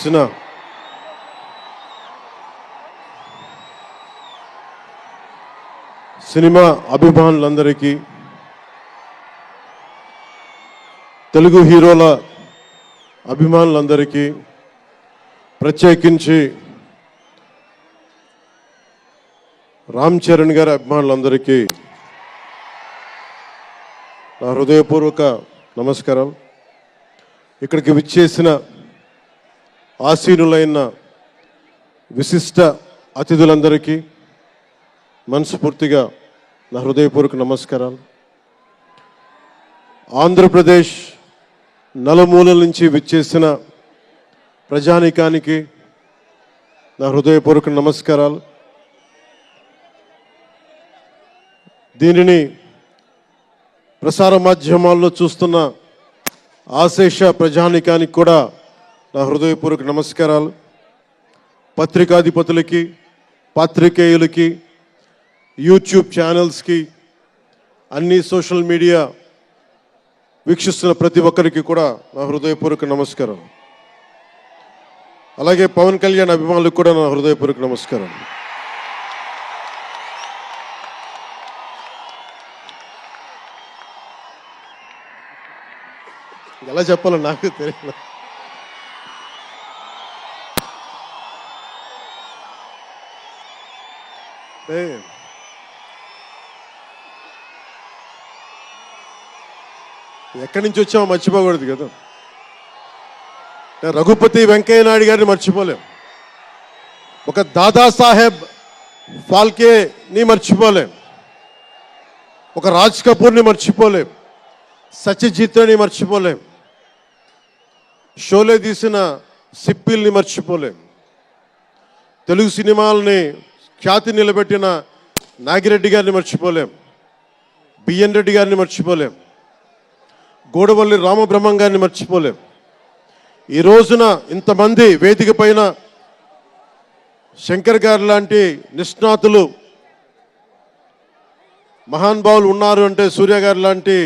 విచ్చేసిన సినిమా అభిమానులందరికీ, తెలుగు హీరోల అభిమానులందరికీ, ప్రత్యేకించి రామ్ చరణ్ గారి అభిమానులందరికీ నా హృదయపూర్వక నమస్కారం. ఇక్కడికి విచ్చేసిన ఆసీనులైన విశిష్ట అతిథులందరికీ మనస్ఫూర్తిగా నా హృదయపూర్వక నమస్కారాలు. ఆంధ్రప్రదేశ్ నలుమూలల నుంచి విచ్చేసిన ప్రజానీకానికి నా హృదయపూర్వక నమస్కారాలు. దీనిని ప్రసార మాధ్యమాల్లో చూస్తున్న ఆశేష ప్రజానీకానికి కూడా నా హృదయపూర్వక నమస్కారాలు. పత్రికాధిపతులకి, పాత్రికేయులకి, యూట్యూబ్ ఛానల్స్కి, అన్ని సోషల్ మీడియా వీక్షిస్తున్న ప్రతి ఒక్కరికి కూడా నా హృదయపూర్వక నమస్కారం. అలాగే పవన్ కళ్యాణ్ అభిమానులకు కూడా నా హృదయపూర్వక నమస్కారం. ఎలా చెప్పాలో నాకు తెలియదు. ఎక్కడి నుంచి వచ్చామో మర్చిపోకూడదు కదా. రఘుపతి వెంకయ్య నాయుడు గారిని మర్చిపోలేం, ఒక దాదాసాహెబ్ ఫాల్కేని మర్చిపోలేం, ఒక రాజ్ కపూర్ని మర్చిపోలేం, సత్యజిత్ని మర్చిపోలేం, షోలే తీసిన సిప్పిల్ని మర్చిపోలేం, తెలుగు సినిమాలని ఖ్యాతి నిలబెట్టిన నాగిరెడ్డి గారిని మర్చిపోలేం, బిఎన్ రెడ్డి గారిని మర్చిపోలేం, గోడవల్లి రామబ్రహ్మం గారిని మర్చిపోలేం. ఈ రోజున ఇంతమంది వేదిక పైన శంకర్ గారు లాంటి నిష్ణాతులు మహానుభావులు ఉన్నారు అంటే, సూర్య గారు లాంటి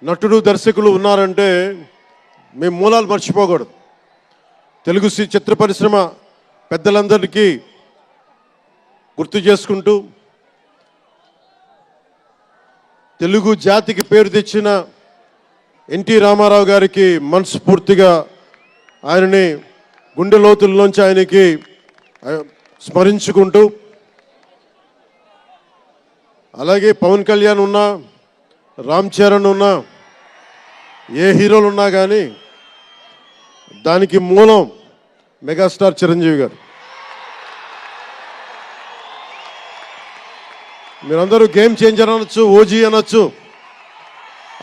నటుడు దర్శకులు ఉన్నారంటే మేము మూలాలు మర్చిపోకూడదు. తెలుగు చిత్ర పరిశ్రమ పెద్దలందరికీ గుర్తు చేసుకుంటూ, తెలుగు జాతికి పేరు తెచ్చిన ఎన్టీ రామారావు గారికి మనస్ఫూర్తిగా ఆయనని గుండె లోతుల్లోంచి ఆయనకి స్మరించుకుంటూ, అలాగే పవన్ కళ్యాణ్ ఉన్నా, రామ్ చరణ్ ఉన్నా, ఏ హీరోలు ఉన్నా కానీ దానికి మూలం మెగాస్టార్ చిరంజీవి గారు. మీరందరూ గేమ్ చేంజర్ అనొచ్చు, ఓజీ అనొచ్చు.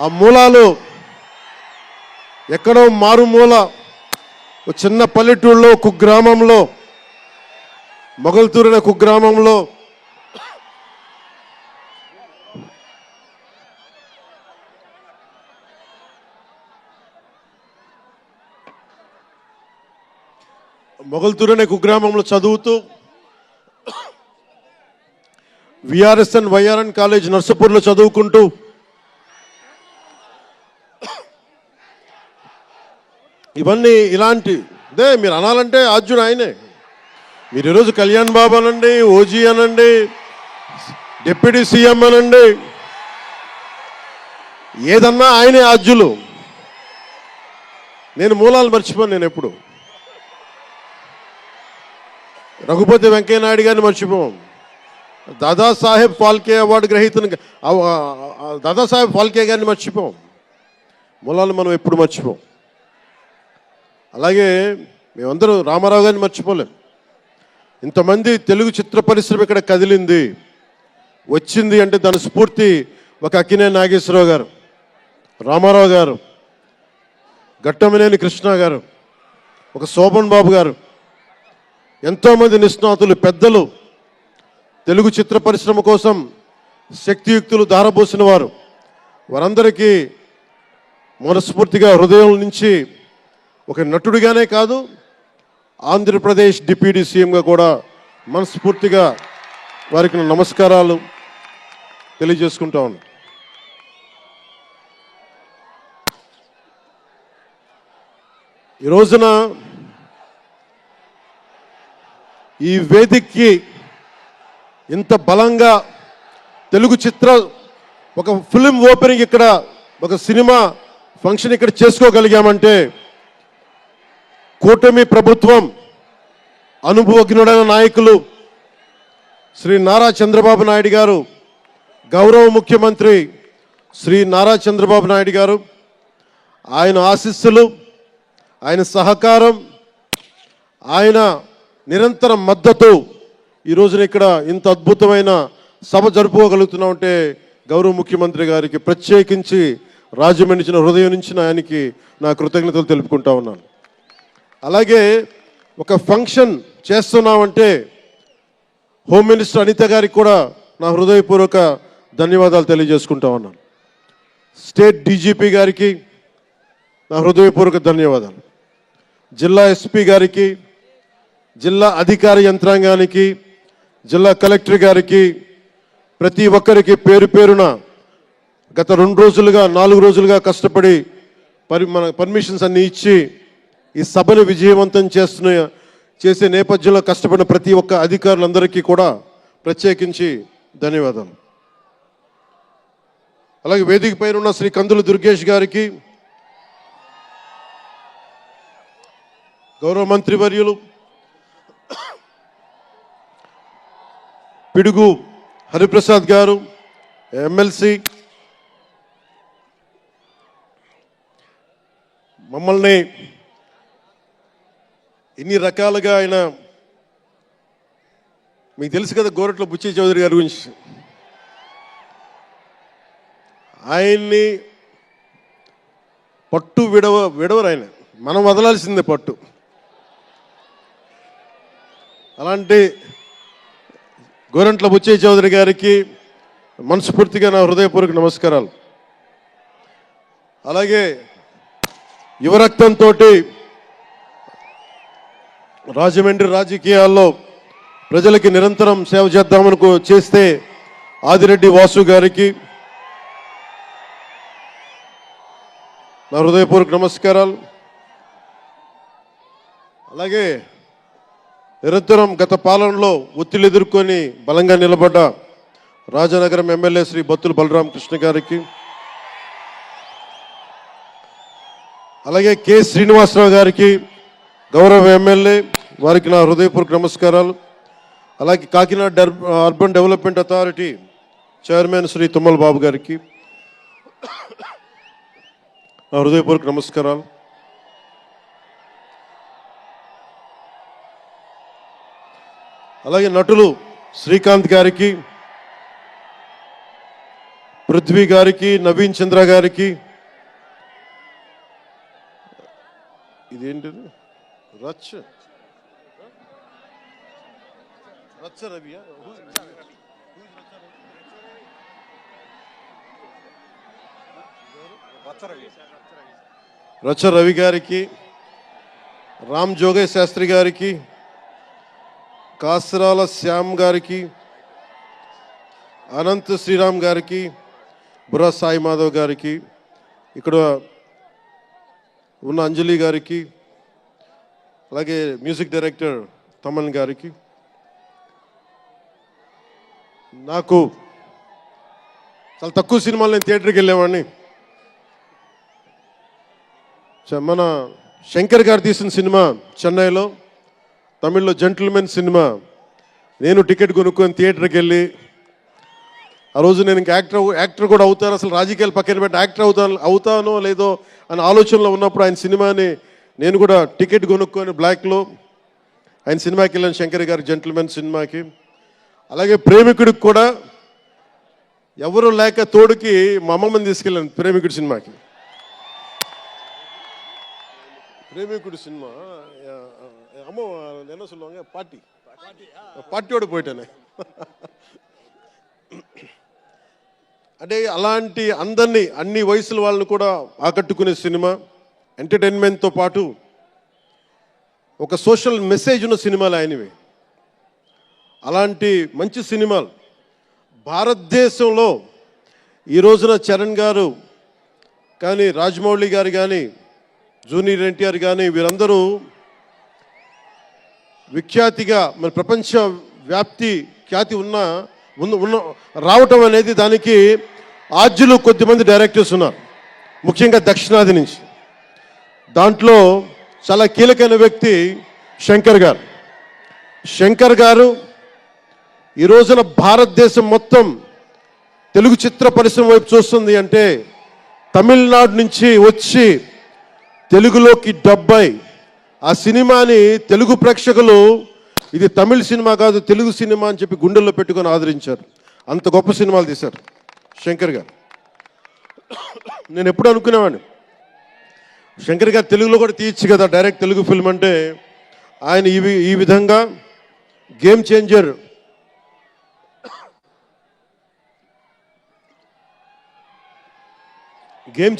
ఆ మూలాలు ఎక్కడో మారుమూల చిన్న పల్లెటూరులో, కుగ్రామంలో, మొగల్తూరు అనే కుగ్రామంలో చదువుతూ విఆర్ఎస్ఎన్ వైఆర్ఎన్ కాలేజ్ నర్సపూర్లో చదువుకుంటూ ఇవన్నీ ఇలాంటిదే మీరు అనాలంటే ఆద్యుడు ఆయనే. మీరు ఈరోజు కళ్యాణ్ బాబు అనండి, ఓజీ అనండి, డిప్యూటీ సీఎం అనండి, ఏదన్నా ఆయనే ఆద్యులు. నేను మూలాలు మర్చిపోను. నేను ఎప్పుడు రఘుపతి వెంకయ్య నాయుడు గారిని మర్చిపోం, దాదాసాహెబ్ ఫాల్కే అవార్డు గ్రహీతను దాదాసాహెబ్ ఫాల్కే గారిని మర్చిపోం. మూలాలు మనం ఎప్పుడు మర్చిపోం. అలాగే మేమందరూ రామారావు గారిని మర్చిపోలేం. ఇంతమంది తెలుగు చిత్ర పరిశ్రమ ఇక్కడ కదిలింది, వచ్చింది అంటే దాని స్ఫూర్తి ఒక అక్కినేని నాగేశ్వరరావు గారు, రామారావు గారు, ఘట్టమనేని కృష్ణ గారు, ఒక శోభన్ బాబు గారు, ఎంతోమంది నిష్ణాతులు పెద్దలు తెలుగు చిత్ర పరిశ్రమ కోసం శక్తియుక్తులు ధారపోసిన వారు. వారందరికీ మనస్ఫూర్తిగా హృదయం నుంచి ఒక నటుడిగానే కాదు, ఆంధ్రప్రదేశ్ డిప్యూటీ సీఎంగా కూడా మనస్ఫూర్తిగా వారికి నమస్కారాలు తెలియజేసుకుంటా ఉన్నాను. ఈ రోజున ఈ వేదికకి ఇంత బలంగా తెలుగు ఒక ఫిలిం ఓపెనింగ్ ఇక్కడ, ఒక సినిమా ఫంక్షన్ ఇక్కడ చేసుకోగలిగామంటే కూటమి ప్రభుత్వం, అనుభవజ్ఞుడైన నాయకులు శ్రీ నారా చంద్రబాబు నాయుడు గారు, గౌరవ ముఖ్యమంత్రి శ్రీ నారా చంద్రబాబు నాయుడు గారు, ఆయన ఆశీస్సులు, ఆయన సహకారం, ఆయన నిరంతర మద్దతు ఈ రోజున ఇక్కడ ఇంత అద్భుతమైన సభ జరుపుకోగలుగుతున్నామంటే గౌరవ ముఖ్యమంత్రి గారికి ప్రత్యేకించి రాజమండ్రి హృదయం నుంచి ఆయనకి నా కృతజ్ఞతలు తెలుపుకుంటా ఉన్నాను. అలాగే ఒక ఫంక్షన్ చేస్తున్నామంటే హోమ్ మినిస్టర్ అనిత గారికి కూడా నా హృదయపూర్వక ధన్యవాదాలు తెలియజేసుకుంటా ఉన్నాను. స్టేట్ డీజీపీ గారికి నా హృదయపూర్వక ధన్యవాదాలు. జిల్లా ఎస్పీ గారికి, జిల్లా అధికార యంత్రాంగానికి, జిల్లా కలెక్టర్ గారికి, ప్రతి ఒక్కరికి పేరు పేరున గత 4 రోజులుగా కష్టపడి మన పర్మిషన్స్ అన్ని ఇచ్చి ఈ సభను విజయవంతం చేసే నేపథ్యంలో కష్టపడిన ప్రతి ఒక్క అధికారులందరికీ కూడా ప్రత్యేకించి ధన్యవాదాలు. అలాగే వేదిక పైన ఉన్న శ్రీ కందుల దుర్గేష్ గారికి, గౌరవ మంత్రివర్యులు పిడుగు హరిప్రసాద్ గారు, ఎమ్మెల్సీ, మమ్మల్ని ఇన్ని రకాలుగా ఆయన, మీకు తెలుసు కదా గోరట్ల బుచ్చి చౌదరి గారి గురించి, ఆయన్ని పట్టు విడవరు ఆయన, మనం వదలాల్సిందే పట్టు. అలాంటి గోరంట్ల బుచ్చయ్య చౌదరి గారికి మనస్ఫూర్తిగా నా హృదయపూర్వక నమస్కారాలు. అలాగే యువరక్తంతో రాజమండ్రి రాజకీయాల్లో ప్రజలకి నిరంతరం సేవ చేద్దామని చేస్తే ఆదిరెడ్డి వాసు గారికి నా హృదయపూర్వక నమస్కారాలు. అలాగే నిరంతరం గత పాలనలో ఒత్తిళ్లు ఎదుర్కొని బలంగా నిలబడ్డ రాజనగరం ఎమ్మెల్యే శ్రీ బత్తుల బలరామకృష్ణ గారికి, అలాగే కె శ్రీనివాసరావు గారికి, గౌరవ ఎమ్మెల్యే వారికి నా హృదయపూర్వక నమస్కారాలు. అలాగే Kakinada urban development authority chairman Shri Tummala Babu గారికి నా హృదయపూర్వక నమస్కారాలు. అలాగే నటులు శ్రీకాంత్ గారికి, పృథ్వీ గారికి, నవీన్ చంద్ర గారికి, ఇదేంటిది రచ్చ రవియా, రచ్చ రవి గారికి, రామ్ జోగేష్ శాస్త్రి గారికి, కాసరాల శ్యామ్ గారికి, అనంత్ శ్రీరామ్ గారికి, బుర్రా సాయి మాధవ్ గారికి, ఇక్కడ ఉన్న అంజలి గారికి, అలాగే మ్యూజిక్ డైరెక్టర్ తమన్ గారికి, నాకు చాలా తక్కువ సినిమాలు నేను థియేటర్కి వెళ్ళేవాడిని. మన శంకర్ గారు తీసిన సినిమా చెన్నైలో, తమిళ్లో జెంటిల్మెన్ సినిమా, నేను టికెట్ కొనుక్కొని థియేటర్కి వెళ్ళి, ఆ రోజు నేను ఇంకా యాక్టర్ కూడా అవుతాను, అసలు రాజకీయాలు పక్కన పెట్టి యాక్టర్ అవుతానో లేదో అని ఆలోచనలో ఉన్నప్పుడు ఆయన సినిమాని నేను కూడా టికెట్ కొనుక్కొని బ్లాక్లో ఆయన సినిమాకి వెళ్ళాను, శంకర్ గారి జెంటిల్మెన్ సినిమాకి. అలాగే ప్రేమికుడికి కూడా ఎవరు లేక తోడుకి మా అమ్మమ్మని తీసుకెళ్ళాను ప్రేమికుడి సినిమాకి. ప్రేమికుడి సినిమా అమ్మ என்ன சொல்லுவாங்க పార్టీயோடு పోయిటానే. అంటే అలాంటి అందరినీ, అన్ని వయసుల వాళ్ళని కూడా ఆకట్టుకునే సినిమా, ఎంటర్టైన్మెంట్తో పాటు ఒక సోషల్ మెసేజ్ ఉన్న సినిమాలు ఆయనవి. అలాంటి మంచి సినిమాలు భారతదేశంలో ఈ రోజున చరణ్ గారు కానీ, రాజమౌళి గారు కానీ, జూనియర్ ఎన్టీఆర్ కానీ వీరందరూ విఖ్యాతిగా మరి ప్రపంచ వ్యాప్తి ఖ్యాతి ఉన్న రావటం అనేది దానికి ఆద్యులు కొద్దిమంది డైరెక్టర్స్ ఉన్నారు, ముఖ్యంగా దక్షిణాది నుంచి. దాంట్లో చాలా కీలకమైన వ్యక్తి శంకర్ గారు ఈ రోజున భారతదేశం మొత్తం తెలుగు చిత్ర పరిశ్రమ వైపు చూస్తుంది అంటే తమిళనాడు నుంచి వచ్చి తెలుగులోకి డబ్బై ఆ సినిమాని తెలుగు ప్రేక్షకులు ఇది తమిళ సినిమా కాదు తెలుగు సినిమా అని చెప్పి గుండెల్లో పెట్టుకొని ఆదరించారు. అంత గొప్ప సినిమాలు తీశారు శంకర్ గారు. నేను ఎప్పుడు అనుకునేవాడిని శంకర్ గారు తెలుగులో కూడా తీయచ్చు కదా డైరెక్ట్ తెలుగు ఫిల్మ్ అంటే. ఆయన ఈ విధంగా గేమ్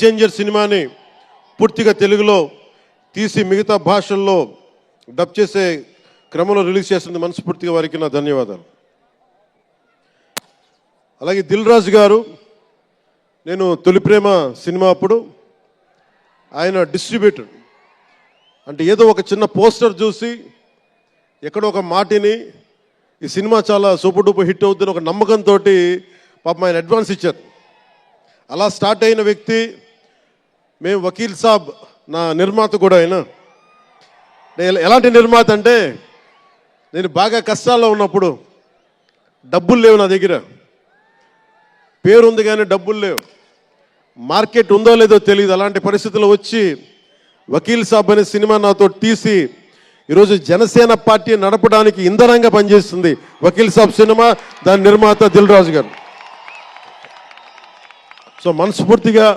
చేంజర్ సినిమాని పూర్తిగా తెలుగులో తీసి మిగతా భాషల్లో డబ్ చేసే క్రమంలో రిలీజ్ చేస్తుంది. మనస్ఫూర్తిగా వారికి నా ధన్యవాదాలు. అలాగే దిల్ రాజు గారు, నేను తొలి ప్రేమ సినిమా అప్పుడు ఆయన డిస్ట్రిబ్యూటర్ అంటే ఏదో ఒక చిన్న పోస్టర్ చూసి ఎక్కడో ఒక మాటిని ఈ సినిమా చాలా సూపర్ డూపర్ హిట్ అవుతుందని ఒక నమ్మకంతో పాపం ఆయన అడ్వాన్స్ ఇచ్చారు. అలా స్టార్ట్ అయిన వ్యక్తి. మేము వకీల్ సాబ్ నా నిర్మాత కూడా ఆయన. ఎలాంటి నిర్మాత అంటే నేను బాగా కష్టాల్లో ఉన్నప్పుడు డబ్బులు లేవు నా దగ్గర, పేరు ఉంది కానీ డబ్బులు లేవు, మార్కెట్ ఉందో లేదో తెలియదు. అలాంటి పరిస్థితుల్లో వచ్చి వకీల్ సాబ్ అనే సినిమా నాతో తీసి ఈరోజు జనసేన పార్టీ నడపడానికి ఇంధనంగా పనిచేస్తుంది వకీల్ సాబ్ సినిమా. దాని నిర్మాత దిల్ రాజు గారు. సో మనస్ఫూర్తిగా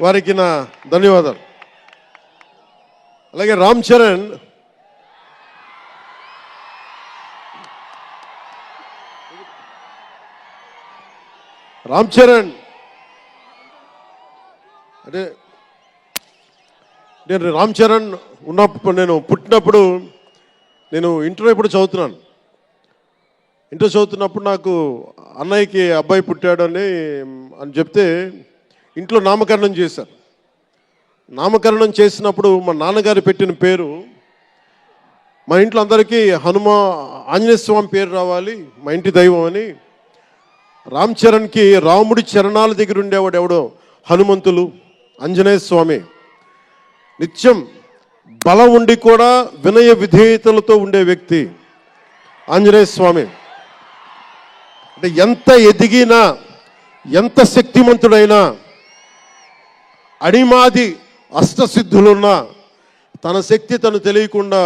వారికి నా ధన్యవాదాలు. అలాగే రామ్ చరణ్ అంటే నేను రామ్ చరణ్ ఉన్నప్పుడు నేను పుట్టినప్పుడు నేను ఇంటర్ ఇప్పుడు చదువుతున్నాను. ఇంటర్ చదువుతున్నప్పుడు నాకు అన్నయ్యకి అబ్బాయి పుట్టాడని చెప్తే ఇంట్లో నామకరణం చేశారు. నామకరణం చేసినప్పుడు మా నాన్నగారు పెట్టిన పేరు మా ఇంట్లో అందరికీ ఆంజనేయ స్వామి పేరు రావాలి మా ఇంటి దైవం అని. రామ్ చరణ్కి రాముడి చరణాల దగ్గర ఉండేవాడు ఎవడో హనుమంతులు, ఆంజనేయ స్వామి. నిత్యం బలం ఉండి కూడా వినయ విధేయతలతో ఉండే వ్యక్తి ఆంజనేయ స్వామి. అంటే ఎంత ఎదిగినా ఎంత శక్తిమంతుడైనా అడిమాది అష్టసిద్ధులున్నా తన శక్తి తను తెలియకుండా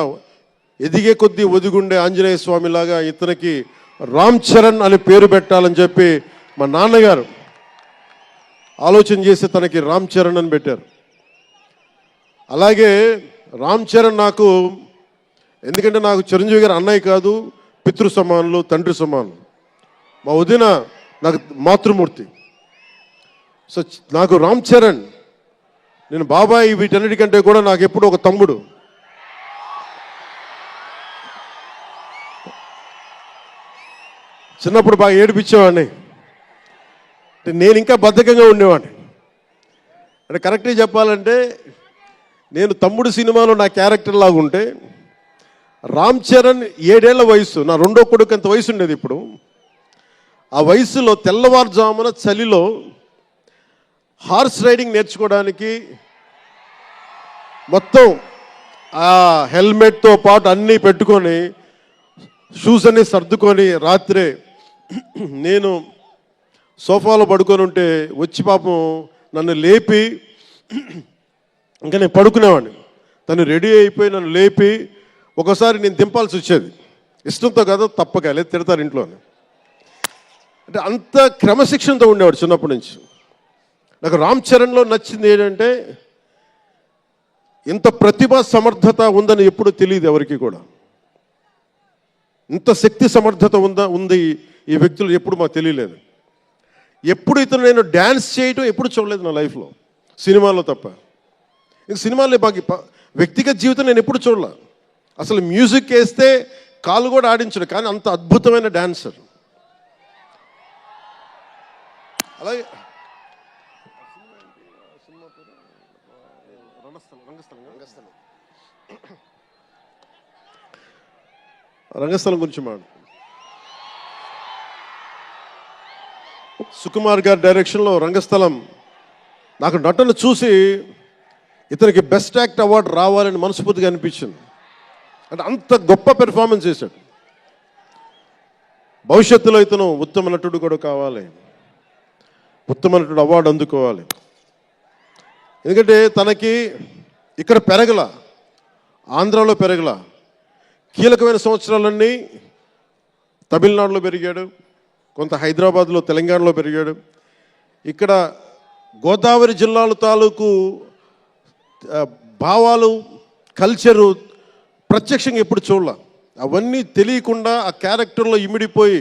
ఎదిగే కొద్దీ ఒదిగుండే ఆంజనేయ స్వామిలాగా ఇతనికి రామ్ చరణ్ అని పేరు పెట్టాలని చెప్పి మా నాన్నగారు ఆలోచన చేసి తనకి రామ్ చరణ్ అని పెట్టారు. అలాగే రామ్ చరణ్ నాకు ఎందుకంటే నాకు చిరంజీవి గారు అన్నయ్య కాదు, పితృ సమానులు, తండ్రి సమానులు. మా వదిన నాకు మాతృమూర్తి. సో నాకు రామ్ చరణ్, నేను బాబాయ్ వీటన్నిటికంటే కూడా నాకు ఎప్పుడు ఒక తమ్ముడు. చిన్నప్పుడు బాగా ఏడిపించేవాడిని, అంటే నేను ఇంకా బద్ధకంగా ఉండేవాడిని. అంటే కరెక్ట్గా చెప్పాలంటే నేను తమ్ముడు సినిమాలో నా క్యారెక్టర్ లాగా ఉంటే రామ్ చరణ్ 7 ఏళ్ల వయసు, నా రెండో కొడుకు అంత వయసు ఉండేది. ఇప్పుడు ఆ వయసులో తెల్లవారుజామున చలిలో హార్స్ రైడింగ్ నేర్చుకోవడానికి మొత్తం ఆ హెల్మెట్తో పాటు అన్నీ పెట్టుకొని షూస్ అన్నీ సర్దుకొని రాత్రే నేను సోఫాలో పడుకొని ఉంటే వచ్చి పాపం నన్ను లేపి ఇంకా నేను పడుకునేవాడిని. తను రెడీ అయిపోయి నన్ను లేపి ఒకసారి నేను దింపాల్సి వచ్చేది. ఇష్టంతో కదా తప్పక లేదు తిడతారు ఇంట్లోనే. అంటే అంత క్రమశిక్షణతో ఉండేవాడు చిన్నప్పటి నుంచి. నాకు రామ్ చరణ్లో నచ్చింది ఏంటంటే ఇంత ప్రతిభా సమర్థత ఉందని ఎప్పుడు తెలియదు ఎవరికి కూడా. ఇంత శక్తి సమర్థత ఉంది ఈ వ్యక్తులు ఎప్పుడు మాకు తెలియలేదు. ఎప్పుడు ఇతను నేను డ్యాన్స్ చేయటం ఎప్పుడు చూడలేదు నా లైఫ్లో, సినిమాలో తప్ప. ఇంక సినిమాలో బాగా వ్యక్తిగత జీవితం నేను ఎప్పుడు చూడలే. అసలు మ్యూజిక్ వేస్తే కాలు కూడా ఆడించడు, కానీ అంత అద్భుతమైన డాన్సర్. అలాగే రంగస్థలం గురించి సుకుమార్ గారి డైరెక్షన్లో రంగస్థలం నాకు నటన చూసి ఇతనికి బెస్ట్ యాక్ట్ అవార్డు రావాలని మనస్ఫూర్తిగా అనిపించింది. అంటే అంత గొప్ప పెర్ఫార్మెన్స్ చేశాడు. భవిష్యత్తులో ఇతను ఉత్తమ నటుడు కూడా కావాలి, ఉత్తమ నటుడు అవార్డు అందుకోవాలి. ఎందుకంటే తనకి ఇక్కడ పెరగల, ఆంధ్రాలో పెరగల, కీలకమైన సంవత్సరాలన్నీ తమిళనాడులో పెరిగాడు, కొంత హైదరాబాద్లో తెలంగాణలో పెరిగాడు. ఇక్కడ గోదావరి జిల్లాల తాలూకు భావాలు, కల్చరు ప్రత్యక్షంగా ఎప్పుడు చూడాల. అవన్నీ తెలియకుండా ఆ క్యారెక్టర్లో ఇమిడిపోయి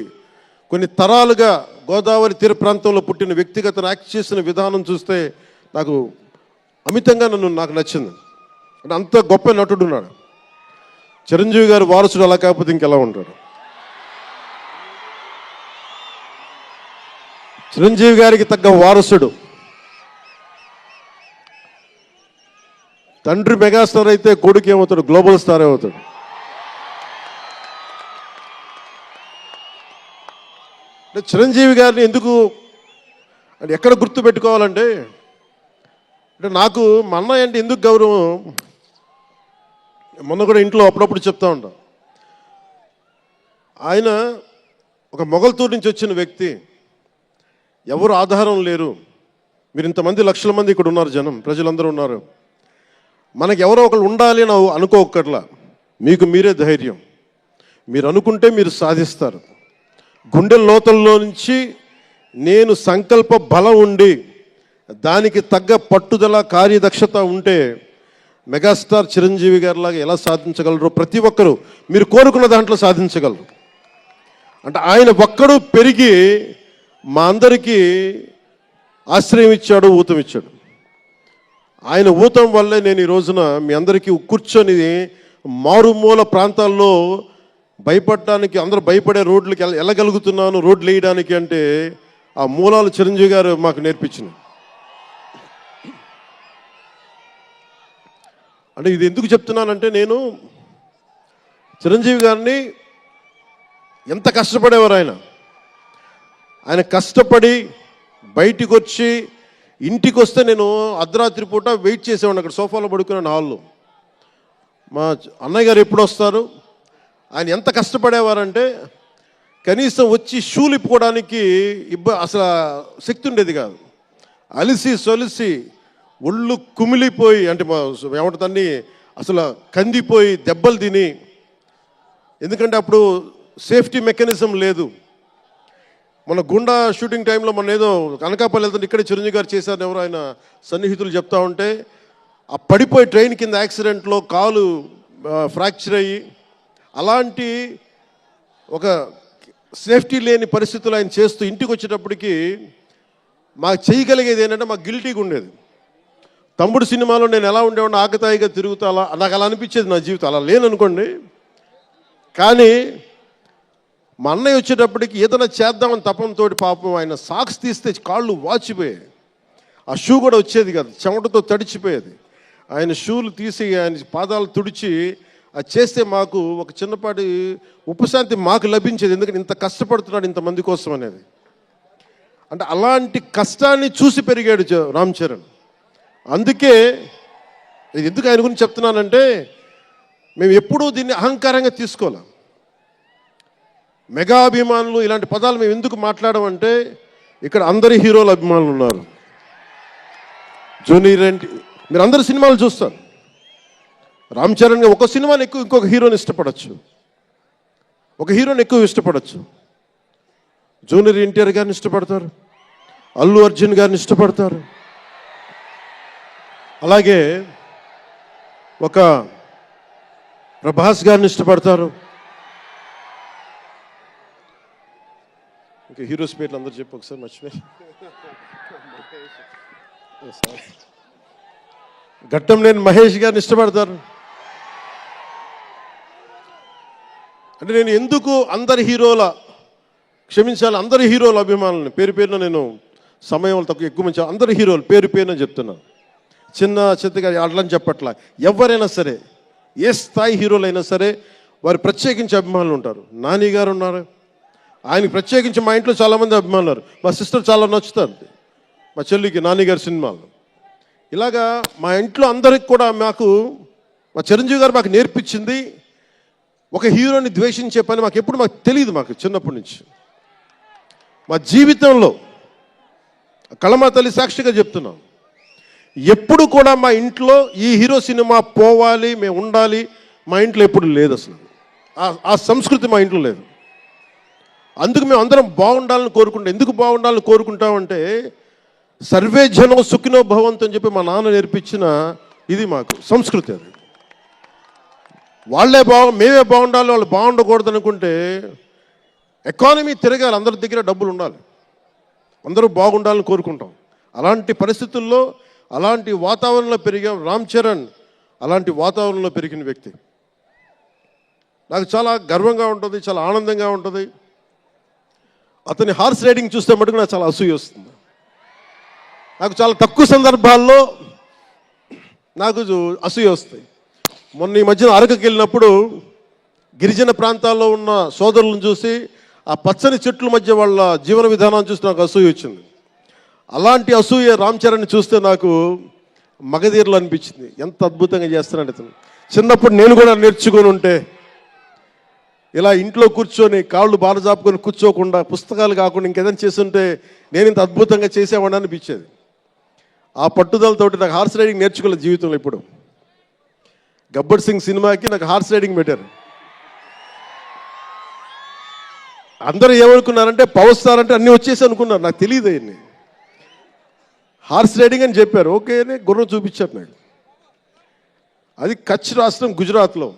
కొన్ని తరాలుగా గోదావరి తీర ప్రాంతంలో పుట్టిన వ్యక్తిగత యాక్ట్ చేసిన విధానం చూస్తే నాకు అమితంగా నాకు నచ్చింది. అంటే అంత గొప్ప నటుడు ఉన్నాడు. చిరంజీవి గారి వారసుడు అలా కాకపోతే ఇంకెలా ఉంటాడు? చిరంజీవి గారికి తగ్గ వారసుడు. తండ్రి మెగాస్టార్ అయితే కొడుకు ఏమవుతాడు? గ్లోబల్ స్టార్ అవుతాడు. అంటే చిరంజీవి గారిని ఎందుకు అంటే ఎక్కడ గుర్తు పెట్టుకోవాలంటే, అంటే నాకు మా అన్నయ్య అంటే ఎందుకు గౌరవం, మొన్న కూడా ఇంట్లో అప్పుడప్పుడు చెప్తా ఉంటాం. ఆయన ఒక మొగల్తూరు నుంచి వచ్చిన వ్యక్తి, ఎవరు ఆధారం లేరు. మీరు ఇంతమంది లక్షల మంది ఇక్కడ ఉన్నారు, జనం ప్రజలందరూ ఉన్నారు. మనకి ఎవరో ఒకళ్ళు ఉండాలి అని అనుకోకట్లా, మీకు మీరే ధైర్యం. మీరు అనుకుంటే మీరు సాధిస్తారు. గుండె లోతల్లో నుంచి నేను సంకల్ప బలం ఉండి దానికి తగ్గ పట్టుదల, కార్యదక్షత ఉంటే మెగాస్టార్ చిరంజీవి గారిలాగా ఎలా సాధించగలరో ప్రతి ఒక్కరూ మీరు కోరుకున్న దాంట్లో సాధించగలరు. అంటే ఆయన ఒక్కడు పెరిగి మా అందరికీ ఆశ్రయం ఇచ్చాడు, ఊతం ఇచ్చాడు. ఆయన ఊతం వల్లే నేను ఈ రోజున మీ అందరికీ కూర్చొని మారుమూల ప్రాంతాల్లో భయపడడానికి, అందరూ భయపడే రోడ్లకి వెళ్ళగలుగుతున్నాను, రోడ్లు వేయడానికి. అంటే ఆ మూలాలు చిరంజీవి గారు మాకు నేర్పించింది. అంటే ఇది ఎందుకు చెప్తున్నానంటే, నేను చిరంజీవి గారిని ఎంత కష్టపడేవారు ఆయన కష్టపడి బయటికి వచ్చి ఇంటికి వస్తే నేను అర్ధరాత్రి పూట వెయిట్ చేసేవాడిని అక్కడ సోఫాలో పడుకున్నాను హాల్లో. మా అన్నయ్య గారు ఎప్పుడు వస్తారు, ఆయన ఎంత కష్టపడేవారంటే కనీసం వచ్చి షూలు ఇప్పుకోవడానికి అసలు శక్తి ఉండేది కాదు. అలిసి సొలిసి ఒళ్ళు కుమిలిపోయి, అంటే ఏమంటుందని అసలు కందిపోయి దెబ్బలు తిని, ఎందుకంటే అప్పుడు సేఫ్టీ మెకానిజం లేదు. మన గుండా షూటింగ్ టైంలో మన ఏదో అనకాపల్లి వెళ్తుంటే ఇక్కడే చిరంజీవి గారు చేశారని ఎవరు ఆయన సన్నిహితులు చెప్తా ఉంటే, ఆ పడిపోయి ట్రైన్ కింద యాక్సిడెంట్లో కాలు ఫ్రాక్చర్ అయ్యి, అలాంటి ఒక సేఫ్టీ లేని పరిస్థితులు ఆయన చేస్తూ ఇంటికి వచ్చేటప్పటికి మాకు చేయగలిగేది ఏంటంటే, మాకు గిల్టీగా ఉండేది. తమ్ముడు సినిమాలో నేను ఎలా ఉండేవాడిని, ఆకతాయిగా తిరుగుతా, అలా నాకు అలా అనిపించేది నా జీవితం. అలా లేననుకోండి, కానీ మా అన్నయ్య వచ్చేటప్పటికి ఏదైనా చేద్దామని తపంతో పాపం ఆయన సాక్స్ తీస్తే కాళ్ళు వాచిపోయాయి. ఆ షూ కూడా వచ్చేది కాదు, చెమటతో తడిచిపోయేది. ఆయన షూలు తీసి ఆయన పాదాలు తుడిచి అది చేస్తే మాకు ఒక చిన్నపాటి ఉపశాంతి మాకు లభించేది. ఎందుకంటే ఇంత కష్టపడుతున్నాడు ఇంతమంది కోసం అనేది. అంటే అలాంటి కష్టాన్ని చూసి పెరిగాడు రామ్ చరణ్. అందుకే ఇది ఎందుకు ఆయన గురించి చెప్తున్నానంటే, మేము ఎప్పుడూ దీన్ని అహంకారంగా తీసుకోవాలి. మెగా అభిమానులు ఇలాంటి పదాలు మేము ఎందుకు మాట్లాడమంటే, ఇక్కడ అందరి హీరోల అభిమానులు ఉన్నారు. జూనియర్ ఎన్టీ, మీరు అందరు సినిమాలు చూస్తారు. రామ్ చరణ్ ఒక సినిమాని ఎక్కువ ఇంకొక హీరోని ఇష్టపడచ్చు, ఒక హీరోని ఎక్కువ ఇష్టపడచ్చు. జూనియర్ ఎన్టీఆర్ గారిని ఇష్టపడతారు, అల్లు అర్జున్ గారిని ఇష్టపడతారు, అలాగే ఒక ప్రభాస్ గారిని ఇష్టపడతారు. ఇంకా హీరోస్ పేర్లు అందరూ చెప్పు ఒకసారి, మర్చిపోయి. ఘట్టంనేని మహేష్ గారిని ఇష్టపడతారు. అంటే నేను ఎందుకు అందరి హీరోల, క్షమించాలి, అందరి హీరోల అభిమానులని పేరు పేరున నేను సమయం తక్కువ ఎక్కువ మంచి అందరి హీరోలు పేరు పేరున చెప్తున్నాను. చిన్న చిత్తగా అట్లని చెప్పట్లా. ఎవరైనా సరే, ఏ స్థాయి హీరోలైనా సరే వారు ప్రత్యేకించి అభిమానులు ఉంటారు. నాని గారు ఉన్నారు, ఆయనకి ప్రత్యేకించి మా ఇంట్లో చాలామంది అభిమానులు ఉన్నారు. మా సిస్టర్ చాలా నచ్చుతారు మా చెల్లికి నాని గారి సినిమాలు. ఇలాగా మా ఇంట్లో అందరికి కూడా మా చిరంజీవి గారు మాకు నేర్పించింది ఒక హీరోని ద్వేషించే పని మాకు తెలియదు. మాకు చిన్నప్పటి నుంచి మా జీవితంలో కళమా తల్లి సాక్షిగా చెప్తున్నాం, ఎప్పుడు కూడా మా ఇంట్లో ఈ హీరో సినిమా పోవాలి, మేము ఉండాలి, మా ఇంట్లో ఎప్పుడు లేదు. అసలు ఆ సంస్కృతి మా ఇంట్లో లేదు. అందుకు మేము అందరం బాగుండాలని కోరుకుంటాం. ఎందుకు బాగుండాలని కోరుకుంటామంటే సర్వే జనం సుఖినో భవంతు అని చెప్పి మా నాన్న నేర్పించిన ఇది మాకు సంస్కృతి. అది మేమే బాగుండాలి, వాళ్ళు బాగుండకూడదు అనుకుంటే ఎకానమీ తిరగాలి, అందరి దగ్గర డబ్బులు ఉండాలి, అందరూ బాగుండాలని కోరుకుంటాం. అలాంటి పరిస్థితుల్లో అలాంటి వాతావరణంలో పెరిగా రామ్ చరణ్ అలాంటి వాతావరణంలో పెరిగిన వ్యక్తి. నాకు చాలా గర్వంగా ఉంటుంది, చాలా ఆనందంగా ఉంటుంది. అతని హార్స్ రైడింగ్ చూస్తే మటుకు నాకు చాలా అసూయ వస్తుంది. నాకు చాలా తక్కువ సందర్భాల్లో నాకు అసూయ వస్తాయి. మొన్న ఈ మధ్యన అరకుకి వెళ్ళినప్పుడు గిరిజన ప్రాంతాల్లో ఉన్న సోదరులను చూసి ఆ పచ్చని చెట్ల మధ్య వాళ్ళ జీవన విధానాన్ని చూసి నాకు అసూయ వచ్చింది. అలాంటి అసూయ రామ్ చరణ్ని చూస్తే నాకు మగధీరలు అనిపించింది. ఎంత అద్భుతంగా చేస్తున్నాడు అతను. చిన్నప్పుడు నేను కూడా నేర్చుకొని ఉంటే ఇలా ఇంట్లో కూర్చొని కాళ్ళు బాలజాపుకొని కూర్చోకుండా పుస్తకాలు కాకుండా ఇంకేదైనా చేస్తుంటే నేను ఇంత అద్భుతంగా చేసేవాడిని అనిపించేది. ఆ పట్టుదలతోటి నాకు హార్స్ రైడింగ్ నేర్చుకోలేదు జీవితంలో. ఇప్పుడు గబ్బర్ సింగ్ సినిమాకి నాకు హార్స్ రైడింగ్ పెట్టారు. అందరూ ఏమనుకున్నారంటే పవర్ స్టార్ అంటే అన్నీ వచ్చేసి అనుకున్నారు. నాకు తెలియదు అయ్యింది. హార్స్ రైడింగ్ అని చెప్పారు. ఓకే అని గుర్రం చూపించారు నాకు. అది కచ్ రాష్ట్రం గుజరాత్లో.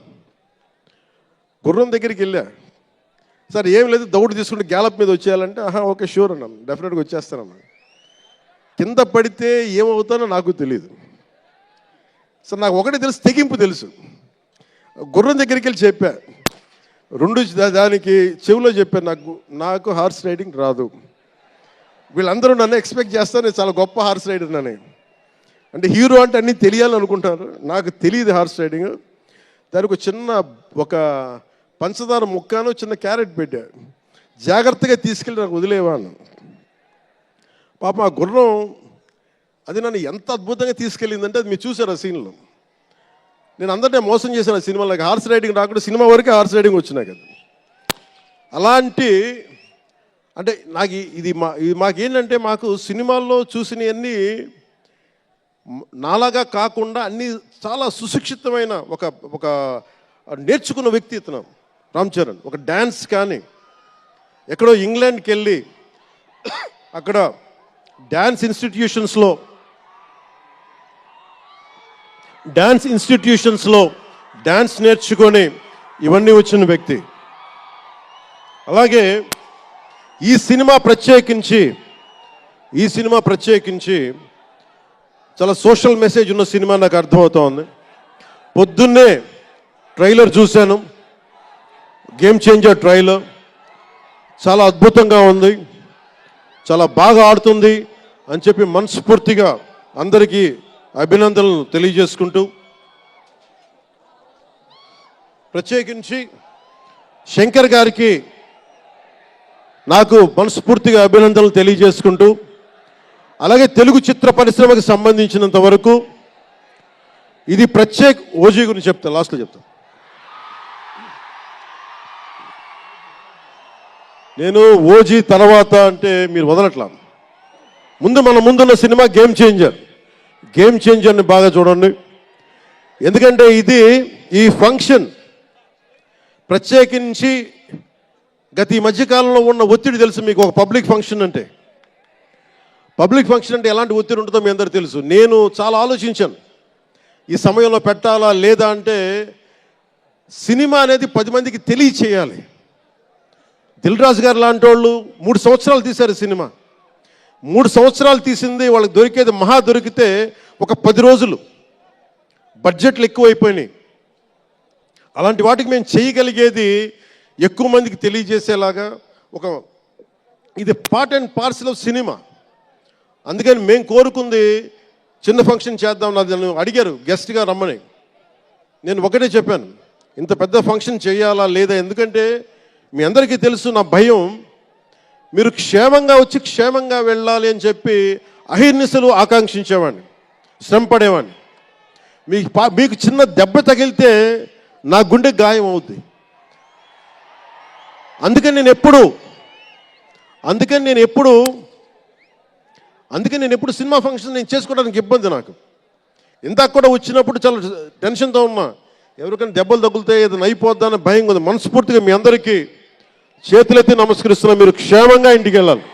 గుర్రం దగ్గరికి వెళ్ళా. సార్ ఏం లేదు, దౌడు తీసుకుంటే గ్యాలప్ మీద వచ్చేయాలంటే ఓకే షూర్ అన్నాను, డెఫినెట్గా వచ్చేస్తానన్నా. కింద పడితే ఏమవుతానో నాకు తెలియదు. సార్ నాకు ఒకటి తెలుసు, తెగింపు తెలుసు. గుర్రం దగ్గరికి వెళ్ళి చెప్పా, దానికి చెవిలో చెప్పాను, నాకు హార్స్ రైడింగ్ రాదు. వీళ్ళందరూ నన్ను ఎక్స్పెక్ట్ చేస్తారు నేను చాలా గొప్ప హార్స్ రైడర్ అని. అంటే హీరో అంటే అన్నీ తెలియాలని అనుకుంటారు. నాకు తెలియదు హార్స్ రైడింగ్. దానికి ఒక పంచదార ముక్కను చిన్న క్యారెట్ పెట్టా, జాగ్రత్తగా తీసుకెళ్ళి నాకు వదిలేవాను. పాప ఆ గుర్రం అది నన్ను ఎంత అద్భుతంగా తీసుకెళ్ళిందంటే అది మీరు చూసారు ఆ సీన్లో. నేను అందరినీ మోసం చేశాను ఆ సినిమాలో. హార్స్ రైడింగ్ రాకుండా సినిమా వరకే హార్స్ రైడింగ్ వచ్చినాయి కదా. అలాంటి అంటే నాకు ఇది మాకేంటంటే మాకు సినిమాల్లో చూసినవన్నీ నాలాగా కాకుండా అన్నీ చాలా సుశిక్షితమైన ఒక నేర్చుకున్న వ్యక్తి ఇతను రామ్ చరణ్. ఒక డ్యాన్స్ కానీ ఎక్కడో ఇంగ్లాండ్కి వెళ్ళి అక్కడ డ్యాన్స్ ఇన్స్టిట్యూషన్స్లో డ్యాన్స్ నేర్చుకొని ఇవన్నీ వచ్చిన వ్యక్తి. అలాగే ఈ సినిమా ప్రత్యేకించి చాలా సోషల్ మెసేజ్ ఉన్న సినిమా నాకు అర్థమవుతోంది. పొద్దున్నే ట్రైలర్ చూశాను, గేమ్ చేంజర్ ట్రైలర్. చాలా అద్భుతంగా ఉంది, చాలా బాగా ఆడుతుంది అని చెప్పి మనస్ఫూర్తిగా అందరికీ అభినందనలు తెలియజేసుకుంటూ, ప్రత్యేకించి శంకర్ గారికి నాకు మనస్ఫూర్తిగా అభినందనలు తెలియజేసుకుంటూ, అలాగే తెలుగు చిత్ర పరిశ్రమకు సంబంధించినంత వరకు ఇది ఓజీ గురించి చెప్తాను, లాస్ట్లో చెప్తాను. నేను ఓజీ తర్వాత అంటే మీరు వదలట్లా. ముందున్న సినిమా గేమ్ చేంజర్ని బాగా చూడండి. ఎందుకంటే ఈ ఫంక్షన్ ప్రత్యేకించి గత ఈ మధ్యకాలంలో ఉన్న ఒత్తిడి తెలుసు మీకు. ఒక పబ్లిక్ ఫంక్షన్ అంటే ఎలాంటి ఒత్తిడి ఉంటుందో మీ అందరికీ తెలుసు. నేను చాలా ఆలోచించాను ఈ సమయంలో పెట్టాలా లేదా అంటే. సినిమా అనేది 10 మందికి తెలియచేయాలి. దిల్ రాజు గారు లాంటి వాళ్ళు 3 సంవత్సరాలు తీశారు సినిమా. 3 సంవత్సరాలు తీసింది, వాళ్ళకి దొరికేది దొరికితే ఒక 10 రోజులు. బడ్జెట్లు ఎక్కువైపోయినాయి. అలాంటి వాటికి మేము చేయగలిగేది ఎక్కువ మందికి తెలియజేసేలాగా ఇది part and parcel of cinema. అందుకని మేము కోరుకుంది చిన్న ఫంక్షన్ చేద్దాం. నన్ను అడిగారు గెస్ట్గా రమ్మని. నేను ఒకటే చెప్పాను, ఇంత పెద్ద ఫంక్షన్ చేయాలా లేదా, ఎందుకంటే మీ అందరికీ తెలుసు నా భయం, మీరు క్షేమంగా వచ్చి క్షేమంగా వెళ్ళాలి అని చెప్పి అహిర్నిశలు ఆకాంక్షించేవాడిని, శ్రమ పడేవాడిని. మీకు చిన్న దెబ్బ తగిలితే నా గుండె గాయం అవుద్ది. అందుకని నేను ఎప్పుడు సినిమా ఫంక్షన్ నేను చేసుకోవడానికి ఇబ్బంది నాకు. ఇందాక కూడా వచ్చినప్పుడు చాలా టెన్షన్తో ఉన్నా, ఎవరికైనా దెబ్బలు తగులుతాయి, ఏదైనా అయిపోద్దా అని భయం ఉంది. మనస్ఫూర్తిగా మీ అందరికీ చేతులెత్తి నమస్కరిస్తున్నా, మీరు క్షేమంగా ఇంటికి వెళ్ళాలి.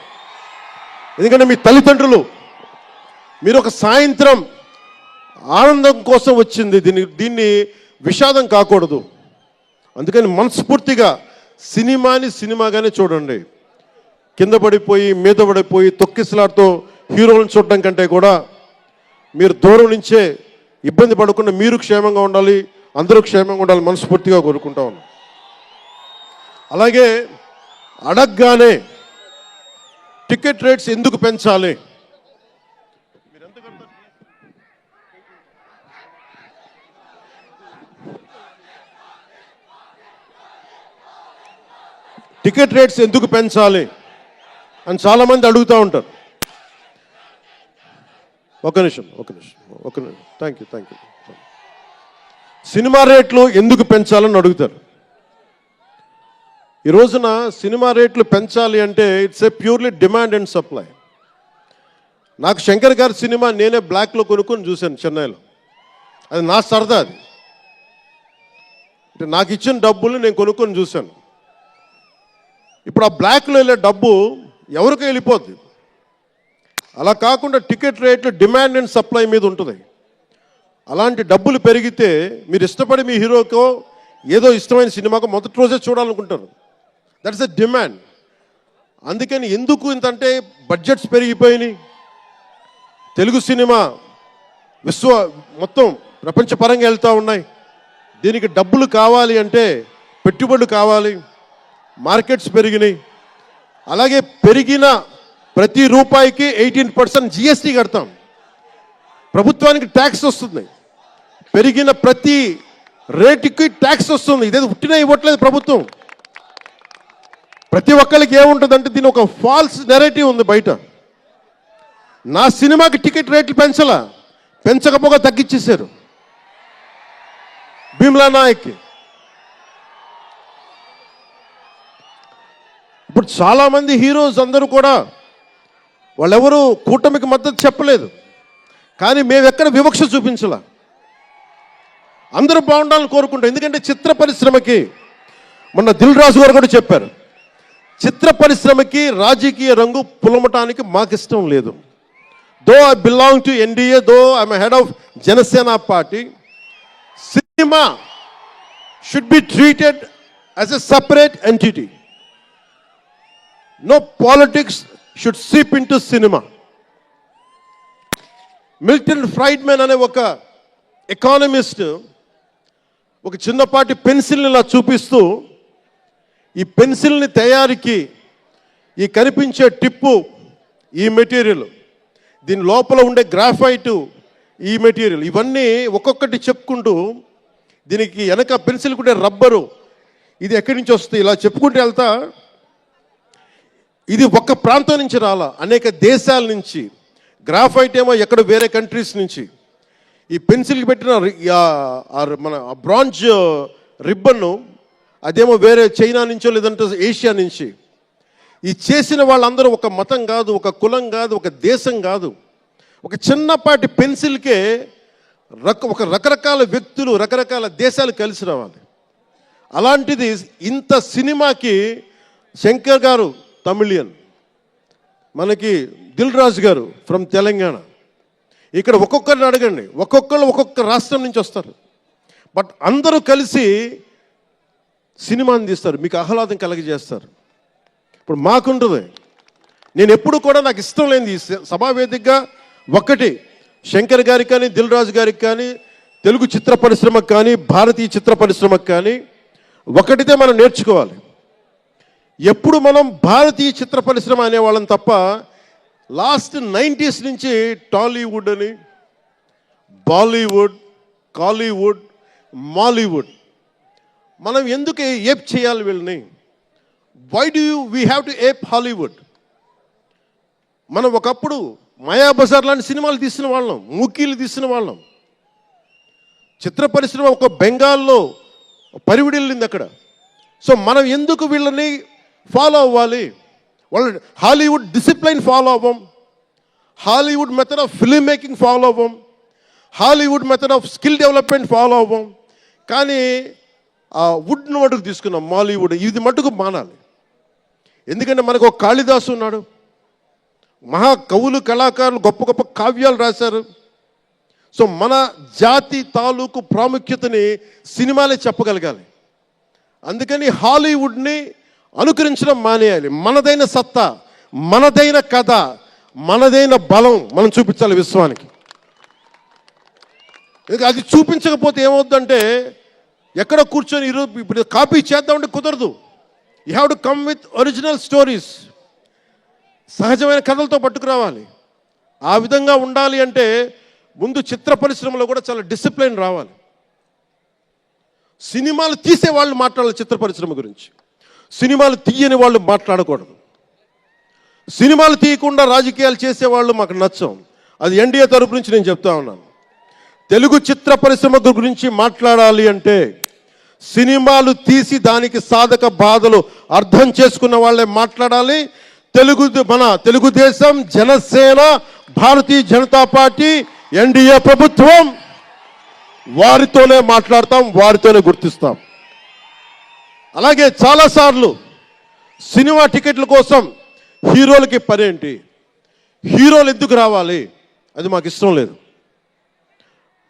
ఎందుకంటే మీ తల్లిదండ్రులు, మీరు ఒక సాయంత్రం ఆనందం కోసం వచ్చింది, దీన్ని విషాదం కాకూడదు. అందుకని మనస్ఫూర్తిగా సినిమాని సినిమాగానే చూడండి. కింద పడిపోయి మీద పడిపోయి తొక్కిసలాడుతూ హీరోలను చూడడం కంటే కూడా మీరు దూరం నుంచే ఇబ్బంది పడకుండా మీరు క్షేమంగా ఉండాలి, అందరూ క్షేమంగా ఉండాలి మనస్ఫూర్తిగా కోరుకుంటా ఉన్నాం. అలాగే అడగగానే టికెట్ రేట్స్ ఎందుకు పెంచాలి, టికెట్ రేట్స్ ఎందుకు పెంచాలి అని చాలామంది అడుగుతూ ఉంటారు. ఒక నిమిషం. Thank you. సినిమా రేట్లు ఎందుకు పెంచాలని అడుగుతారు. ఈ రోజున సినిమా రేట్లు పెంచాలి అంటే it's a purely demand and supply. నాకు శంకర్ గారి సినిమా నేనే బ్లాక్లో కొనుక్కొని చూశాను చెన్నైలో. అది నా సరదా. అది అంటే నాకు ఇచ్చిన డబ్బులు నేను కొనుక్కొని చూశాను. ఇప్పుడు ఆ బ్లాక్లో వెళ్ళే డబ్బు ఎవరికి వెళ్ళిపోద్ది. అలా కాకుండా టికెట్ రేట్లు డిమాండ్ అండ్ సప్లై మీద ఉంటుంది. అలాంటి డబ్బులు పెరిగితే మీరు ఇష్టపడి మీ హీరోకో ఏదో ఇష్టమైన సినిమాకో మొదటి రోజే చూడాలనుకుంటారు. That's a demand. అందుకని ఎందుకు ఇంతంటే బడ్జెట్స్ పెరిగిపోయినాయి. తెలుగు సినిమా మొత్తం ప్రపంచపరంగా వెళ్తూ ఉన్నాయి. దీనికి డబ్బులు కావాలి అంటే పెట్టుబడులు కావాలి, మార్కెట్స్ పెరిగినాయి. అలాగే పెరిగిన ప్రతి రూపాయికి 18% జిఎస్టీ కడతాం. ప్రభుత్వానికి ట్యాక్స్ వస్తుంది. పెరిగిన ప్రతి రేటుకి ట్యాక్స్ వస్తుంది. ఇదేదో ఉట్టినా ఇవ్వట్లేదు ప్రభుత్వం. ప్రతి ఒక్కరికి ఏముంటుందంటే దీని ఒక ఫాల్స్ నెరేటివ్ ఉంది బయట. నా సినిమాకి టికెట్ రేట్లు పెంచకపోగా తగ్గించేశారు. భీమ్లా నాయక్కి ఇప్పుడు చాలామంది హీరోస్ అందరూ కూడా వాళ్ళెవరూ కూటమికి మద్దతు చెప్పలేదు, కానీ మేము ఎక్కడ వివక్ష చూపించలా. అందరూ బాగుండాలని కోరుకుంటాం. ఎందుకంటే చిత్ర పరిశ్రమకి మొన్న దిల్ రాజు గారు కూడా చెప్పారు, చిత్ర పరిశ్రమకి రాజకీయ రంగు పులమటానికి మాకు ఇష్టం లేదు. Though I belong to NDA, though I'm head of Janasena party, cinema should be treated as a separate entity. No politics should seep into cinema. Milton Friedman అనే ఒక ఎకానమిస్ట్ ఒక చిన్నపాటి పెన్సిల్ని ఇలా చూపిస్తూ, ఈ పెన్సిల్ని తయారీకి ఈ కనిపించే టిప్పు ఈ మెటీరియల్, దీని లోపల ఉండే గ్రాఫైటు ఈ మెటీరియల్, ఇవన్నీ ఒక్కొక్కటి చెప్పుకుంటూ దీనికి వెనక పెన్సిల్ కూడా రబ్బరు, ఇది ఎక్కడి నుంచి వస్తుంది ఇలా చెప్పుకుంటూ వెళ్తా, ఇది ఒక్క ప్రాంతం నుంచి రాలా, అనేక దేశాల నుంచి. గ్రాఫైట్ ఏమో ఎక్కడ వేరే కంట్రీస్ నుంచి. ఈ పెన్సిల్కి పెట్టిన మన బ్రాంజ్ రిబ్బన్ను అదేమో వేరే చైనా నుంచో లేదంటే ఏషియా నుంచి. ఈ చేసిన వాళ్ళందరూ ఒక మతం కాదు, ఒక కులం కాదు, ఒక దేశం కాదు, ఒక చిన్నపాటి పెన్సిల్కే ఒక రకరకాల వ్యక్తులు రకరకాల దేశాలు కలిసి రావాలి. అలాంటిది ఇంత సినిమాకి శంకర్ గారు తమిళియన్, మనకి దిల్ రాజు గారు ఫ్రమ్ తెలంగాణ. ఇక్కడ ఒక్కొక్కరిని అడగండి, ఒక్కొక్కరు ఒక్కొక్క రాష్ట్రం నుంచి వస్తారు, బట్ అందరూ కలిసి సినిమాని తీస్తారు, మీకు ఆహ్లాదం కలిగజేస్తారు. ఇప్పుడు మాకుంటుంది, నేను ఎప్పుడు కూడా నాకు ఇష్టం లేనిది సభావేదికగా ఒకటి శంకర్ గారికి కానీ దిల్ రాజు గారికి కానీ తెలుగు చిత్ర పరిశ్రమకు కానీ భారతీయ చిత్ర పరిశ్రమకు కానీ ఒకటితే మనం నేర్చుకోవాలి. ఎప్పుడు మనం భారతీయ చిత్ర పరిశ్రమ అనేవాళ్ళం తప్ప లాస్ట్ 90s నుంచి టాలీవుడ్ అని, బాలీవుడ్, కాలీవుడ్, మాలీవుడ్ మనం ఎందుకు ఏప్ చేయాలి వీళ్ళని? Why do we have to ape Hollywood? మనం ఒకప్పుడు మాయాబజార్ లాంటి సినిమాలు తీసిన వాళ్ళం, మూకీలు తీసిన వాళ్ళం. చిత్ర పరిశ్రమ ఒక బెంగాల్లో పరివిడిల్లింది అక్కడ. సో మనం ఎందుకు వీళ్ళని ఫాలో అవ్వాలి? వాళ్ళు హాలీవుడ్ డిసిప్లైన్ ఫాలో అవ్వం, Hollywood method of film making follow అవ్వం, Hollywood method of skill development follow అవ్వం. కానీ ఆ వుడ్ను మటుకు తీసుకున్నాం, మాలీవుడ్. ఇది మటుకు మానాలి. ఎందుకంటే మనకు ఒక కాళిదాసు ఉన్నాడు, మహా కవులు కళాకారులు గొప్ప గొప్ప కావ్యాలు రాశారు. సో మన జాతి తాలూకు ప్రాముఖ్యతని సినిమాలే చెప్పగలగాలి. అందుకని హాలీవుడ్ని అనుకరించడం మానేయాలి. మనదైన సత్తా, మనదైన కథ, మనదైన బలం మనం చూపించాలి విశ్వానికి. అది చూపించకపోతే ఏమవుద్దంటే, ఎక్కడ కూర్చొని ఈరోజు ఇప్పుడు కాపీ చేద్దామంటే కుదరదు. You have to come with original stories. సహజమైన కథలతో పట్టుకురావాలి. ఆ విధంగా ఉండాలి అంటే ముందు చిత్ర పరిశ్రమలో కూడా చాలా డిసిప్లిన్ రావాలి. సినిమాలు తీసే వాళ్ళు మాట్లాడాలి చిత్ర పరిశ్రమ గురించి, సినిమాలు తీయని వాళ్ళు మాట్లాడకూడదు. సినిమాలు తీయకుండా రాజకీయాలు చేసేవాళ్ళు మాకు నచ్చం. అది ఎన్డీఏ తరపు నుంచి నేను చెప్తా ఉన్నాను. తెలుగు చిత్ర పరిశ్రమ గురించి మాట్లాడాలి అంటే సినిమాలు తీసి దానికి సాధక బాధలు అర్థం చేసుకున్న వాళ్ళే మాట్లాడాలి. మన తెలుగుదేశం, జనసేన, భారతీయ జనతా పార్టీ, ఎన్డీఏ ప్రభుత్వం వారితోనే మాట్లాడతాం, వారితోనే గుర్తిస్తాం. అలాగే చాలాసార్లు సినిమా టికెట్ల కోసం హీరోలకి పనేంటి, హీరోలు ఎందుకు రావాలి, అది మాకు ఇష్టం లేదు.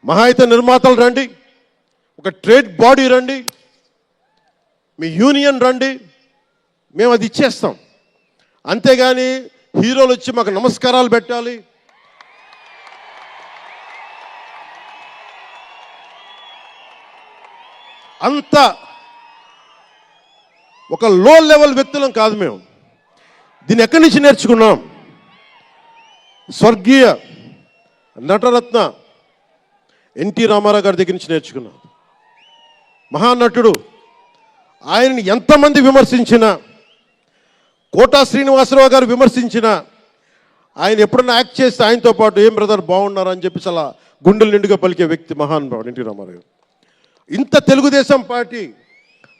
మహా అయితే నిర్మాతలు రండి, ఒక ట్రేడ్ బాడీ రండి, మీ యూనియన్ రండి, మేము అది ఇచ్చేస్తాం. అంతేగాని హీరోలు వచ్చి మాకు నమస్కారాలు పెట్టాలి, అంత ఒక లో లెవెల్ వ్యక్తులం కాదు మేము. దీన్ని ఎక్కడి నుంచి నేర్చుకున్నాం? స్వర్గీయ నటరత్న ఎన్టీ రామారావు గారి దగ్గర నుంచి నేర్చుకున్నాం. మహానటుడు. ఆయనని ఎంతమంది విమర్శించినా, కోటా శ్రీనివాసరావు గారు విమర్శించినా, ఆయన ఎప్పుడన్నా యాక్ట్ చేస్తే ఆయనతో పాటు ఏం బ్రదర్ బాగున్నారు అని చెప్పి చాలా గుండెలు నిండుగా పలికే వ్యక్తి మహానుభావుడు ఎన్టీ రామారావు గారు. ఇంత తెలుగుదేశం పార్టీ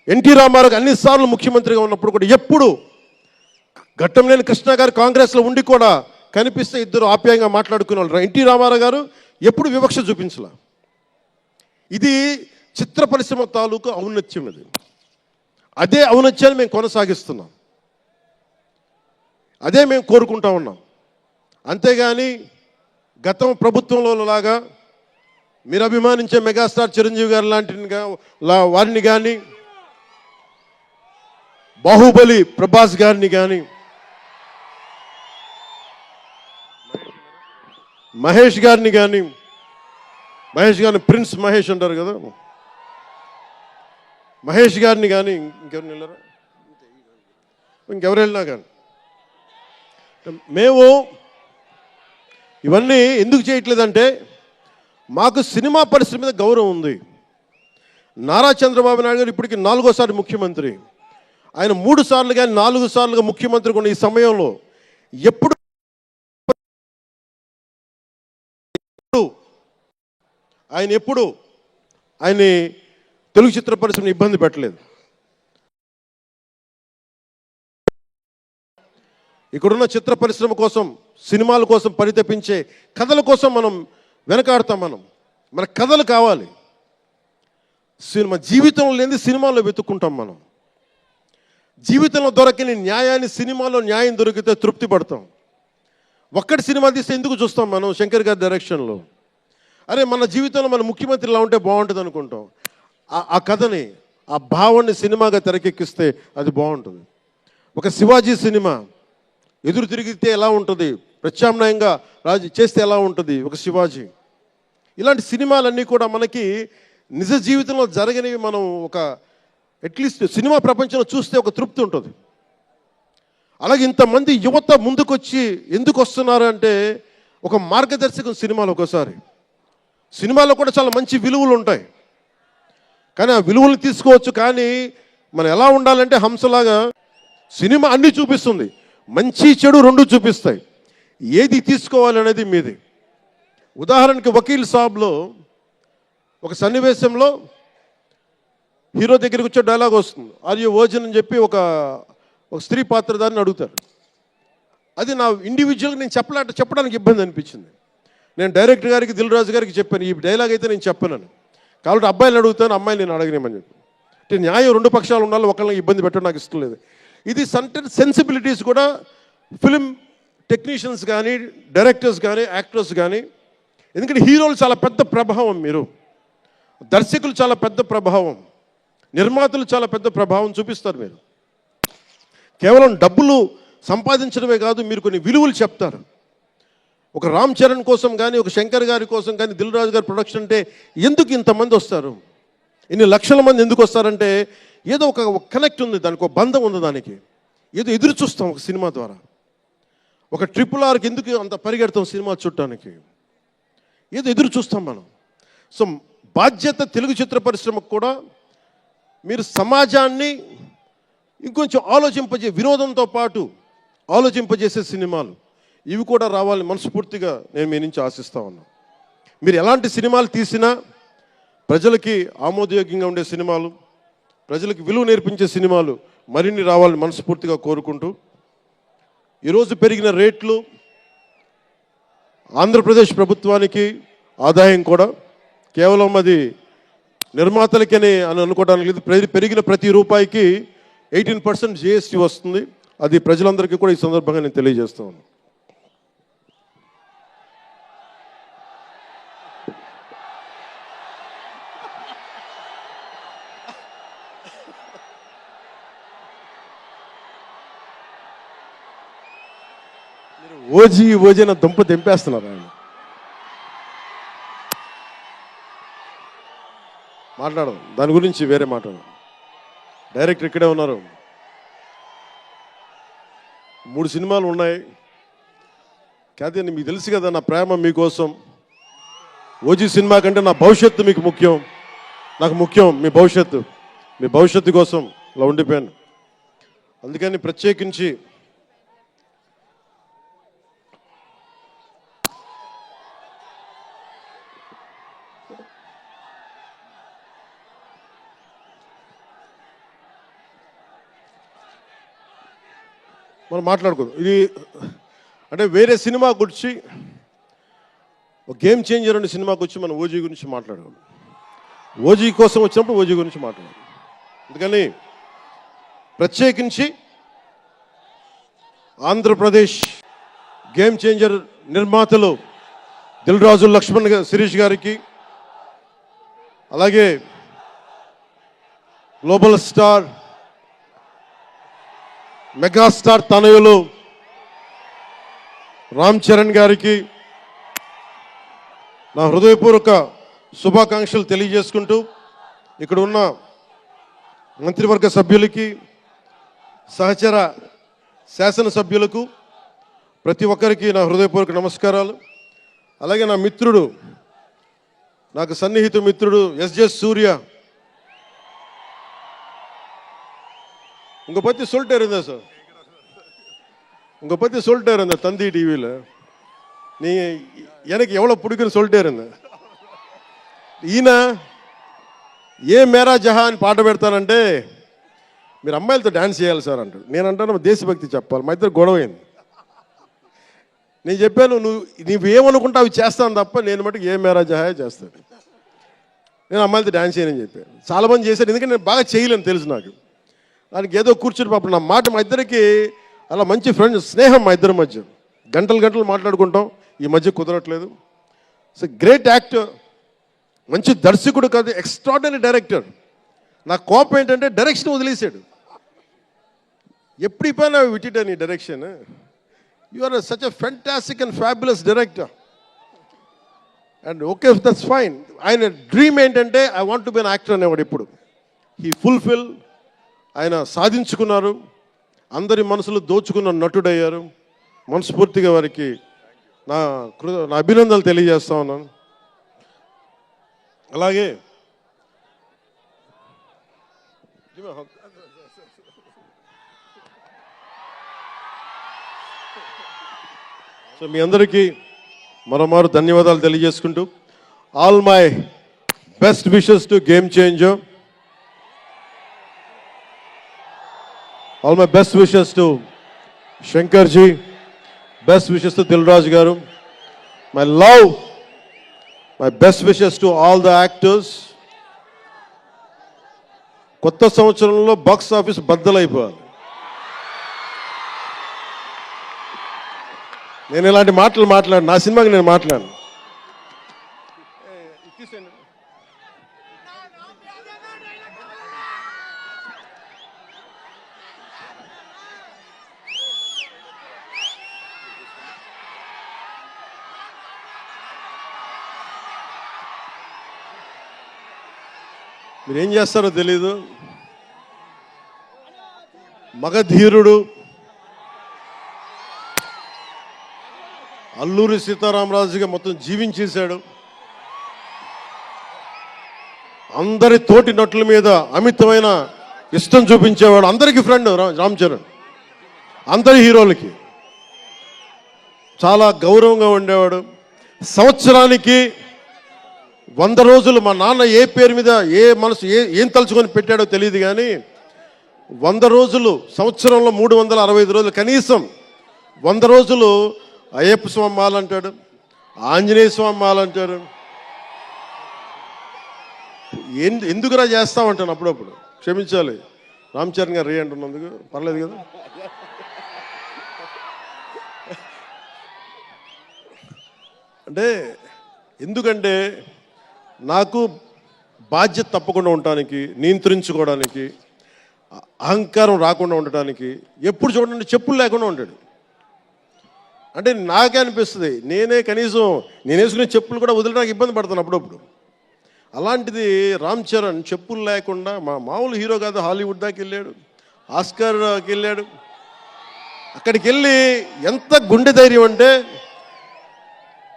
ఎన్టీ రామారావు అన్నిసార్లు ముఖ్యమంత్రిగా ఉన్నప్పుడు కూడా ఎప్పుడు ఘట్టంలేని కృష్ణ గారు కాంగ్రెస్లో ఉండి కూడా కనిపిస్తే ఇద్దరు ఆప్యాయంగా మాట్లాడుకునే వాళ్ళు. ఎన్టీ రామారావు గారు ఎప్పుడు వివక్ష చూపించలా. ఇది చిత్ర పరిశ్రమ తాలూకు ఔన్నత్యం. ఇది అదే ఔన్నత్యాన్ని మేము కొనసాగిస్తున్నాం, అదే మేము కోరుకుంటా ఉన్నాం. అంతేగాని గతం ప్రభుత్వంలో లాగా మీరు అభిమానించే మెగాస్టార్ చిరంజీవి గారు లాంటి వారిని కానీ, బాహుబలి ప్రభాస్ గారిని కానీ, మహేష్ గారిని ప్రిన్స్ మహేష్ అంటారు కదా, మహేష్ గారిని కానీ, ఇంకెవరు వెళ్ళినా కానీ మేము ఇవన్నీ ఎందుకు చేయట్లేదంటే, మాకు సినిమా పరిశ్రమ మీద గౌరవం ఉంది. నారా చంద్రబాబు నాయుడు గారు ఇప్పటికి 4వ ముఖ్యమంత్రి. ఆయన 3 సార్లు కానీ 4 సార్లుగా ముఖ్యమంత్రి ఉన్న ఈ సమయంలో ఎప్పుడు ఆయన తెలుగు చిత్ర పరిశ్రమను ఇబ్బంది పెట్టలేదు. ఇక్కడున్న చిత్ర పరిశ్రమ కోసం, సినిమాల కోసం పరితపించే కథల కోసం మనం వెనకాడతాం. మన కథలు కావాలి. సినిమా జీవితంలో లేని సినిమాలో వెతుక్కుంటాం. మనం జీవితంలో దొరకని న్యాయాన్ని సినిమాలో న్యాయం దొరికితే తృప్తి పడతాం. ఒక్కటి సినిమా తీస్తే ఎందుకు చూస్తాం మనం? శంకర్ గారి డైరెక్షన్లో అరే మన జీవితంలో మన ముఖ్యమంత్రిలా ఉంటే బాగుంటుంది అనుకుంటాం. ఆ కథని, ఆ భావాన్ని సినిమాగా తెరకెక్కిస్తే అది బాగుంటుంది. ఒక శివాజీ సినిమా ఎదురు తిరిగితే ఎలా ఉంటుంది, ప్రత్యామ్నాయంగా రాజు చేస్తే ఎలా ఉంటుంది ఒక శివాజీ. ఇలాంటి సినిమాలన్నీ కూడా మనకి నిజ జీవితంలో జరగనివి. మనం ఒక అట్లీస్ట్ సినిమా ప్రపంచంలో చూస్తే ఒక తృప్తి ఉంటుంది. అలాగే ఇంతమంది యువత ముందుకొచ్చి ఎందుకు వస్తున్నారు అంటే, ఒక మార్గదర్శకం సినిమాలు. ఒకసారి సినిమాలో కూడా చాలా మంచి విలువలు ఉంటాయి. కానీ ఆ విలువలు తీసుకోవచ్చు. కానీ మనం ఎలా ఉండాలంటే హంసలాగా సినిమా అన్నీ చూపిస్తుంది, మంచి చెడు రెండు చూపిస్తాయి. ఏది తీసుకోవాలనేది మీది. ఉదాహరణకి వకీల్ సాబ్లో ఒక సన్నివేశంలో హీరో దగ్గరికి వచ్చే డైలాగ్ వస్తుంది, ఆర్ యు వర్జిన్ అని చెప్పి ఒక స్త్రీ పాత్రధారిని అడుగుతారు. అది నా ఇండివిజువల్గా నేను చెప్పడానికి ఇబ్బంది అనిపించింది. నేను డైరెక్టర్ గారికి, దిల్ రాజు గారికి చెప్పాను, ఈ డైలాగ్ అయితే నేను చెప్పానని. కాబట్టి అబ్బాయిని అడుగుతాను, అమ్మాయిని నేను అడగనేమని చెప్పి. అంటే న్యాయం రెండు పక్షాలు ఉండాలి, ఒకళ్ళని ఇబ్బంది పెట్టడం నాకు ఇష్టం లేదు. ఇది సెన్సిబిలిటీస్ కూడా ఫిలిం టెక్నీషియన్స్ కానీ, డైరెక్టర్స్ కానీ, యాక్టర్స్ కానీ, ఎందుకంటే హీరోలు చాలా పెద్ద ప్రభావం, మీరు దర్శకులు చాలా పెద్ద ప్రభావం, నిర్మాతలు చాలా పెద్ద ప్రభావం చూపిస్తారు. మీరు కేవలం డబ్బులు సంపాదించడమే కాదు, మీరు కొన్ని విలువలు చెప్తారు. ఒక రామ్ చరణ్ కోసం కానీ, ఒక శంకర్ గారి కోసం కానీ, దిల్ రాజు గారి ప్రొడక్షన్ అంటే ఎందుకు ఇంతమంది వస్తారు, ఇన్ని లక్షల మంది ఎందుకు వస్తారంటే ఏదో ఒక కనెక్ట్ ఉంది, దానికి ఒక బంధం ఉంది, దానికి ఏదో ఎదురు చూస్తాం ఒక సినిమా ద్వారా. ఒక RRRకి ఎందుకు అంత పరిగెడతాం సినిమా చూడటానికి, ఏదో ఎదురు చూస్తాం మనం. సో బాధ్యత తెలుగు చిత్ర పరిశ్రమకు కూడా మీరు సమాజాన్ని ఇంకొంచెం వినోదంతో పాటు ఆలోచింపజేసే సినిమాలు ఇవి కూడా రావాలని మనస్ఫూర్తిగా నేను మీ నుంచి ఆశిస్తా ఉన్నాను. మీరు ఎలాంటి సినిమాలు తీసినా ప్రజలకి ఆమోదయోగ్యంగా ఉండే సినిమాలు, ప్రజలకు విలువ నేర్పించే సినిమాలు మరిన్ని రావాలని మనస్ఫూర్తిగా కోరుకుంటూ, ఈరోజు పెరిగిన రేట్లు ఆంధ్రప్రదేశ్ ప్రభుత్వానికి ఆదాయం కూడా కేవలం అది నిర్మాతలకని అనుకోవడానికి లేదు. పెరిగిన ప్రతి రూపాయికి 18% GST వస్తుంది. అది ప్రజలందరికీ కూడా ఈ సందర్భంగా నేను తెలియజేస్తా ఉన్నాను. ఓజీ నా దుంప తెంపేస్తున్నారు ఆయన. మాట్లాడదాం దాని గురించి, వేరే మాట్లాడదాం. డైరెక్టర్ ఇక్కడే ఉన్నారు, 3 సినిమాలు ఉన్నాయి. కాదు మీకు తెలుసు కదా నా ప్రేమ మీకోసం. ఓజీ సినిమా కంటే నా భవిష్యత్తు మీకు ముఖ్యం, నాకు ముఖ్యం మీ భవిష్యత్తు కోసం ఇలా ఉండిపోయాను. అందుకని ప్రత్యేకించి మనం మాట్లాడుకోదు. ఇది అంటే వేరే సినిమా గురించి, ఒక గేమ్ చేంజర్ అనే సినిమాకి వచ్చి మనం ఓజీ గురించి మాట్లాడుకోవాలి. ఓజీ కోసం వచ్చినప్పుడు ఓజీ గురించి మాట్లాడాలి. అందుకని ప్రత్యేకించి ఆంధ్రప్రదేశ్ గేమ్ చేంజర్ నిర్మాతలు దిల్ రాజు, లక్ష్మణ్, శిరీష్ గారికి, అలాగే గ్లోబల్ స్టార్, మెగాస్టార్ తనయులు రామ్ చరణ్ గారికి నా హృదయపూర్వక శుభాకాంక్షలు తెలియజేసుకుంటూ, ఇక్కడ ఉన్న మంత్రివర్గ సభ్యులకి, సహచర శాసనసభ్యులకు, ప్రతి ఒక్కరికి నా హృదయపూర్వక నమస్కారాలు. అలాగే నా మిత్రుడు, నాకు సన్నిహిత మిత్రుడు SJ సూర్య, உங்கள் பற்றி சொல்லிட்டே இருந்தேன் சார், உங்கள் பற்றி சொல்லிட்டே இருந்தேன் தந்தி டிவியில். நீங்கள் எனக்கு எவ்வளோ பிடிக்குன்னு சொல்லிட்டே இருந்தேன். ఈయన ఏ మేరా జహాన్ పాట పెడతానంటే మీరు అమ్మాయిలతో డ్యాన్స్ చేయాలి సార్ అంటాడు. నేను అంటాను దేశభక్తి చెప్పాలి. మా ఇద్దరు గొడవైంది. నేను చెప్పాను నువ్వేమనుకుంటా అవి చేస్తాను తప్ప నేను మటుకు ఏ మేరా జహాయే చేస్తాను, నేను అమ్మాయిలతో డ్యాన్స్ చేయనని చెప్పాను. చాలామంది చేశారు, ఎందుకంటే నేను బాగా చేయలేను తెలుసు నాకు. దానికి ఏదో కూర్చుని పాపం నా మాట, మా ఇద్దరికి అలా మంచి ఫ్రెండ్స్, స్నేహం మా ఇద్దరి మధ్య, గంటలు మాట్లాడుకుంటాం. ఈ మధ్య కుదరట్లేదు. సో గ్రేట్ యాక్టర్, మంచి దర్శకుడు కాదు, ఎక్స్ట్రాడినరీ డైరెక్టర్. నా కోపం ఏంటంటే డైరెక్షన్ వదిలేశాడు. ఎప్పుడు పైన విటిట నీ direction, you are such a fantastic and fabulous director. And okay, that's fine. ఆయన డ్రీమ్ ఏంటంటే I want to be an actor అనేవాడు. ఇప్పుడు హీ ఫుల్ఫిల్, ఆయన సాధించుకున్నారు, అందరి మనసులు దోచుకున్న నటుడయ్యారు. మనస్ఫూర్తిగా వారికి నా అభినందనలు తెలియజేస్తా ఉన్నాను. అలాగే సో మీ అందరికీ మరోమారు ధన్యవాదాలు తెలియజేసుకుంటూ all my best wishes to game changer, all my best wishes to Shankar ji, best wishes to Dil Raju గారు, my love, my best wishes to all the actors. కొత్త సంవత్సరంలో బాక్స్ ఆఫీస్ బద్దలైపోవాలి. నేను ఇలాంటి మాటలు మాట్లాడు, నా సినిమాకి నేను మాట్లాడను. మీరేం చేస్తారో తెలీదు. మగధీరుడు అల్లూరి సీతారామరాజుగా మొత్తం జీవించేశాడు. అందరి తోటి నటుల మీద అమితమైన ఇష్టం చూపించేవాడు. అందరికీ ఫ్రెండ్ రామ్ చరణ్, అందరి హీరోలకి చాలా గౌరవంగా ఉండేవాడు. సంవత్సరానికి 100 రోజులు మా నాన్న ఏ పేరు మీద ఏం తలుచుకొని పెట్టాడో తెలియదు, కానీ 100 రోజులు, సంవత్సరంలో 365 రోజులు, కనీసం 100 రోజులు అయ్యప్ప స్వామి మాల అంటాడు, ఆంజనేయ స్వామి మాల అంటాడు. ఎందుకురా చేస్తామంటాను అప్పుడప్పుడు. క్షమించాలి రామ్ చరణ్ గారు రే అంటున్నందుకు, పర్లేదు కదా. అంటే ఎందుకంటే నాకు బాధ్యత తప్పకుండా ఉండటానికి, నియంత్రించుకోవడానికి, అహంకారం రాకుండా ఉండటానికి, ఎప్పుడు చూడండి చెప్పులు లేకుండా ఉంటాడు. అంటే నాకే అనిపిస్తుంది, కనీసం నేను వేసుకునే చెప్పులు కూడా వదిలేడానికి ఇబ్బంది పడతాను అప్పుడప్పుడు. అలాంటిది రామ్ చరణ్ చెప్పులు లేకుండా, మామూలు హీరో కాదు, హాలీవుడ్ దాకా వెళ్ళాడు, ఆస్కార్కి వెళ్ళాడు. అక్కడికి వెళ్ళి ఎంత గుండె ధైర్యం అంటే,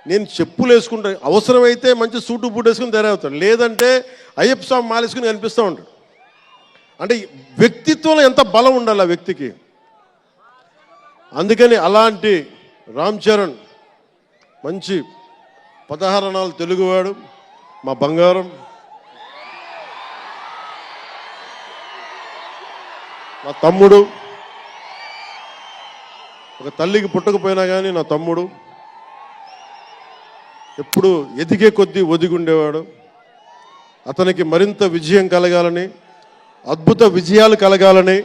నేను చెప్పులు వేసుకుంటా, అవసరమైతే మంచి సూటు బూట్ వేసుకుని తయారవుతాడు, లేదంటే అయ్యప్ప స్వామి మాలేసుకుని కనిపిస్తూ ఉంటాడు. అంటే వ్యక్తిత్వంలో ఎంత బలం ఉండాలి ఆ వ్యక్తికి. అందుకని అలాంటి రామ్ చరణ్ మంచి 16 అణాలు తెలుగువాడు, మా బంగారం, నా తమ్ముడు. ఒక తల్లికి పుట్టకపోయినా కానీ నా తమ్ముడు. ఎప్పుడు ఎదిగే కొద్దీ ఒదిగుండేవాడు. అతనికి మరింత విజయం కలగాలని, అద్భుత విజయాలు కలగాలని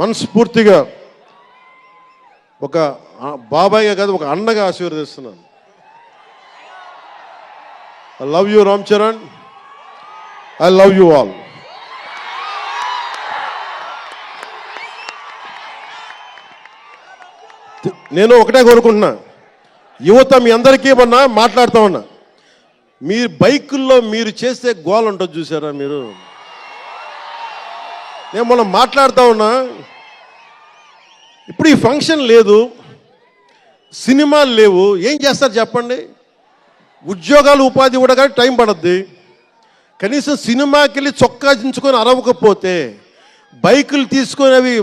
మనస్ఫూర్తిగా ఒక బాబాయ్గా కాదు, ఒక అన్నగా ఆశీర్వదిస్తున్నాను. I love you Ram Charan, I love you all. నేను ఒకటే కోరుకుంటున్నా, యువత మీ అందరికీ ఏమన్నా మాట్లాడుతూ ఉన్నా, మీరు బైకుల్లో మీరు చేసే గోల్ ఉంటుంది చూసారా మీరు. నేను మనం మాట్లాడుతూ ఉన్నా, ఇప్పుడు ఈ ఫంక్షన్ లేదు, సినిమాలు లేవు, ఏం చేస్తారు చెప్పండి. ఉద్యోగాలు ఉపాధి కూడా కానీ టైం పడుద్ది. కనీసం సినిమాకి వెళ్ళి చొక్కా దించుకొని అరవకపోతే, బైకులు తీసుకొని అవి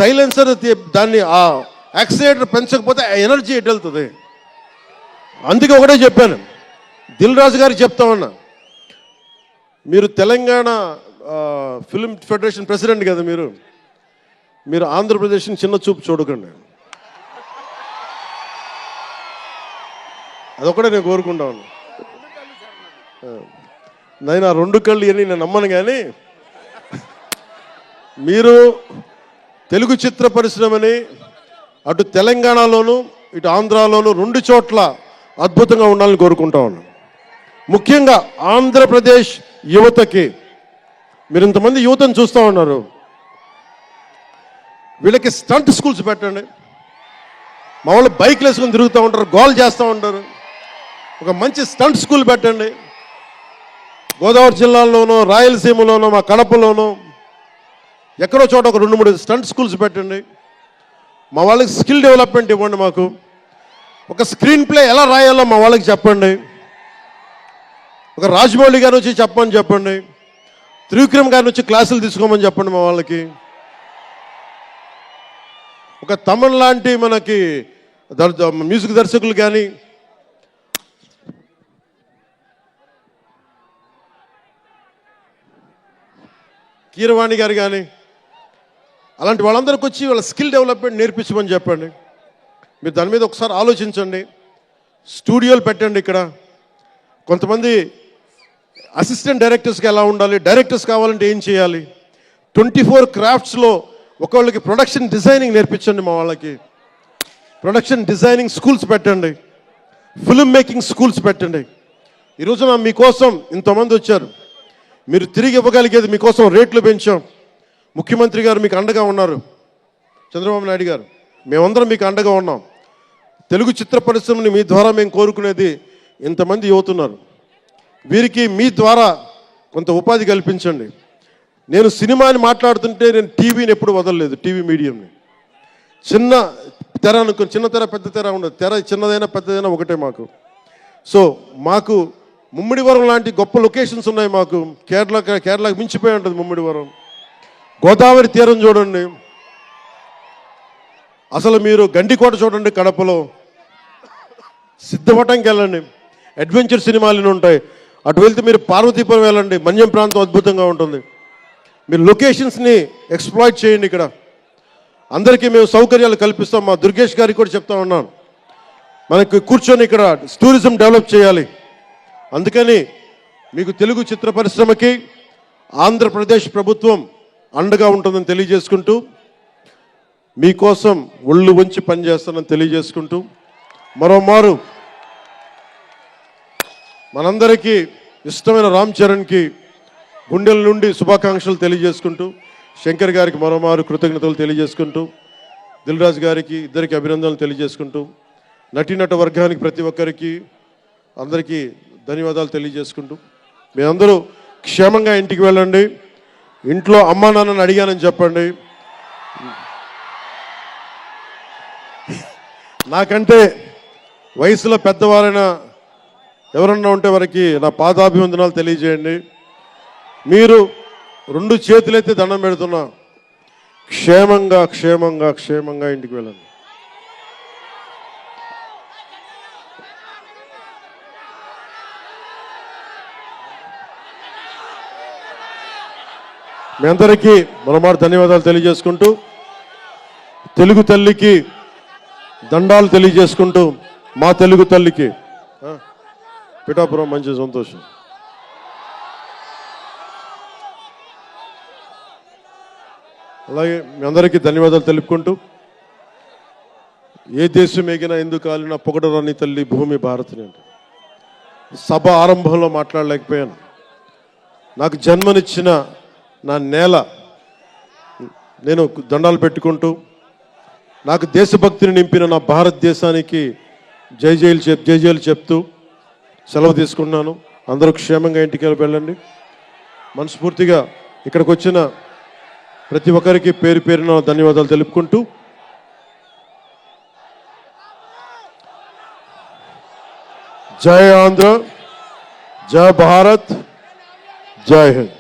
సైలెన్సర్ దాన్ని ఆ యాక్సిలేటర్ పెంచకపోతే ఎనర్జీ ఎటు వెళ్తుంది. అందుకే ఒకటే చెప్పాను, దిల్ రాజు గారికి చెప్తా ఉన్నా, మీరు తెలంగాణ ఫిల్మ్ ఫెడరేషన్ ప్రెసిడెంట్ కదా, మీరు ఆంధ్రప్రదేశ్ని చిన్న చూపు చూడకండి. అదొకటే నేను కోరుకుంటా ఉన్నా. నేను ఆ 2 కళ్ళు అని నేను నమ్మను, కానీ మీరు తెలుగు చిత్ర పరిశ్రమని అటు తెలంగాణలోను ఇటు ఆంధ్రాలోను 2 చోట్ల అద్భుతంగా ఉండాలని కోరుకుంటా ఉన్నాను. ముఖ్యంగా ఆంధ్రప్రదేశ్ యువతకి, మీరు ఇంతమంది యువతను చూస్తూ ఉన్నారు, వీళ్ళకి స్టంట్ స్కూల్స్ పెట్టండి. మా వాళ్ళు బైక్లు వేసుకొని తిరుగుతూ ఉంటారు, గోల్ చేస్తూ ఉంటారు. ఒక మంచి స్టంట్ స్కూల్ పెట్టండి. గోదావరి జిల్లాలోనూ, రాయలసీమలోనూ, మా కడపలోనూ ఎక్కడో చోట ఒక 2-3 స్టంట్ స్కూల్స్ పెట్టండి. మా వాళ్ళకి స్కిల్ డెవలప్మెంట్ ఇవ్వండి. మాకు ఒక స్క్రీన్ ప్లే ఎలా రాయాలో మా వాళ్ళకి చెప్పండి. ఒక రాజమౌళి గారు వచ్చి చెప్పండి. త్రివిక్రమ్ గారిని వచ్చి క్లాసులు తీసుకోమని చెప్పండి మా వాళ్ళకి. ఒక తమన్ లాంటి మనకి మ్యూజిక్ దర్శకులు కానీ, కీరవాణి గారు కానీ, అలాంటి వాళ్ళందరికీ వచ్చి వాళ్ళ స్కిల్ డెవలప్మెంట్ నేర్పించమని చెప్పండి. మీరు దాని మీద ఒకసారి ఆలోచించండి. స్టూడియోలు పెట్టండి. ఇక్కడ కొంతమంది అసిస్టెంట్ డైరెక్టర్స్కి ఎలా ఉండాలి, డైరెక్టర్స్ కావాలంటే ఏం చేయాలి, 24 క్రాఫ్ట్స్లో ఒకళ్ళకి ప్రొడక్షన్ డిజైనింగ్ నేర్పించండి. మా వాళ్ళకి ప్రొడక్షన్ డిజైనింగ్ స్కూల్స్ పెట్టండి, ఫిల్మ్ మేకింగ్ స్కూల్స్ పెట్టండి. ఈరోజున మీకోసం ఇంతమంది వచ్చారు. మీరు తిరిగి ఇవ్వగలిగేది మీకోసం రేట్లు పెంచాం. ముఖ్యమంత్రి గారు మీకు అండగా ఉన్నారు, చంద్రబాబు నాయుడు గారు, మేమందరం మీకు అండగా ఉన్నాం. తెలుగు చిత్ర పరిశ్రమని మీ ద్వారా మేము కోరుకునేది ఇంతమంది యువతున్నారు. వీరికి మీ ద్వారా కొంత ఉపాధి కల్పించండి. నేను సినిమాని మాట్లాడుతుంటే నేను టీవీని ఎప్పుడు వదలలేదు. టీవీ మీడియంని చిన్న తెర అనుకుని, చిన్న తెర పెద్ద తెర ఉండదు. తెర చిన్నదైనా పెద్దదైనా ఒకటే మాకు. సో మాకు ముమ్మిడివరం లాంటి గొప్ప లొకేషన్స్ ఉన్నాయి. మాకు కేరళకి మించిపోయి ఉంటుంది ముమ్మిడివరం. గోదావరి తీరం చూడండి, అసలు మీరు గండికోట చూడండి, కడపలో సిద్ధవటంకి వెళ్ళండి, అడ్వెంచర్ సినిమాలు ఉంటాయి. అటు వెళ్తే మీరు పార్వతీపురం వెళ్ళండి, మన్యం ప్రాంతం అద్భుతంగా ఉంటుంది. మీరు లొకేషన్స్ని ఎక్స్ప్లాయిట్ చేయండి. ఇక్కడ అందరికీ మేము సౌకర్యాలు కల్పిస్తాం. మా దుర్గేష్ గారికి కూడా చెప్తా ఉన్నాను, మనకి కూర్చొని ఇక్కడ టూరిజం డెవలప్ చేయాలి. అందుకని మీకు తెలుగు చిత్ర పరిశ్రమకి ఆంధ్రప్రదేశ్ ప్రభుత్వం అండగా ఉంటుందని తెలియజేసుకుంటూ, మీకోసం ఒళ్ళు వంచి పనిచేస్తానని తెలియజేసుకుంటూ, మరోమారు మనందరికీ ఇష్టమైన రామ్ చరణ్కి గుండెల నుండి శుభాకాంక్షలు తెలియజేసుకుంటూ, శంకర్ గారికి మరోమారు కృతజ్ఞతలు తెలియజేసుకుంటూ, దిల్ రాజు గారికి ఇద్దరికి అభినందనలు తెలియజేసుకుంటూ, నటీనట వర్గానికి ప్రతి ఒక్కరికి అందరికీ ధన్యవాదాలు తెలియజేసుకుంటూ, మీ అందరూ క్షేమంగా ఇంటికి వెళ్ళండి. ఇంట్లో అమ్మా నాన్నని అడిగానని చెప్పండి. నాకంటే వయసులో పెద్దవారైన ఎవరన్నా ఉంటే వారికి నా పాదాభివందనాలు తెలియజేయండి. మీరు 2 చేతులైతే దండం పెడుతున్నా, క్షేమంగా క్షేమంగా క్షేమంగా ఇంటికి వెళ్ళండి. మీ అందరికీ మరోమారు ధన్యవాదాలు తెలియజేసుకుంటూ, తెలుగు తల్లికి దండాలు తెలియజేసుకుంటూ, మా తెలుగు తల్లికి పిఠాపురం మంచి సంతోషం. అలాగే మీ అందరికీ ధన్యవాదాలు తెలుపుకుంటూ, ఏ దేశం ఎగినా ఎందుకు కాలినా పొగడరాని తల్లి భూమి భారతిని అంటే సభ ఆరంభంలో మాట్లాడలేకపోయాను. నాకు జన్మనిచ్చిన నా నేల నేను దండాలు పెట్టుకుంటూ, నాకు దేశభక్తిని నింపిన నా భారతదేశానికి జై జైలు చెప్తూ సెలవు తీసుకున్నాను. అందరూ క్షేమంగా ఇంటికి వెళ్ళండి. మనస్ఫూర్తిగా ఇక్కడికి వచ్చిన ప్రతి ఒక్కరికి పేరు పేరున ధన్యవాదాలు తెలుపుకుంటూ, జై ఆంధ్ర, జై భారత్, జై హింద్.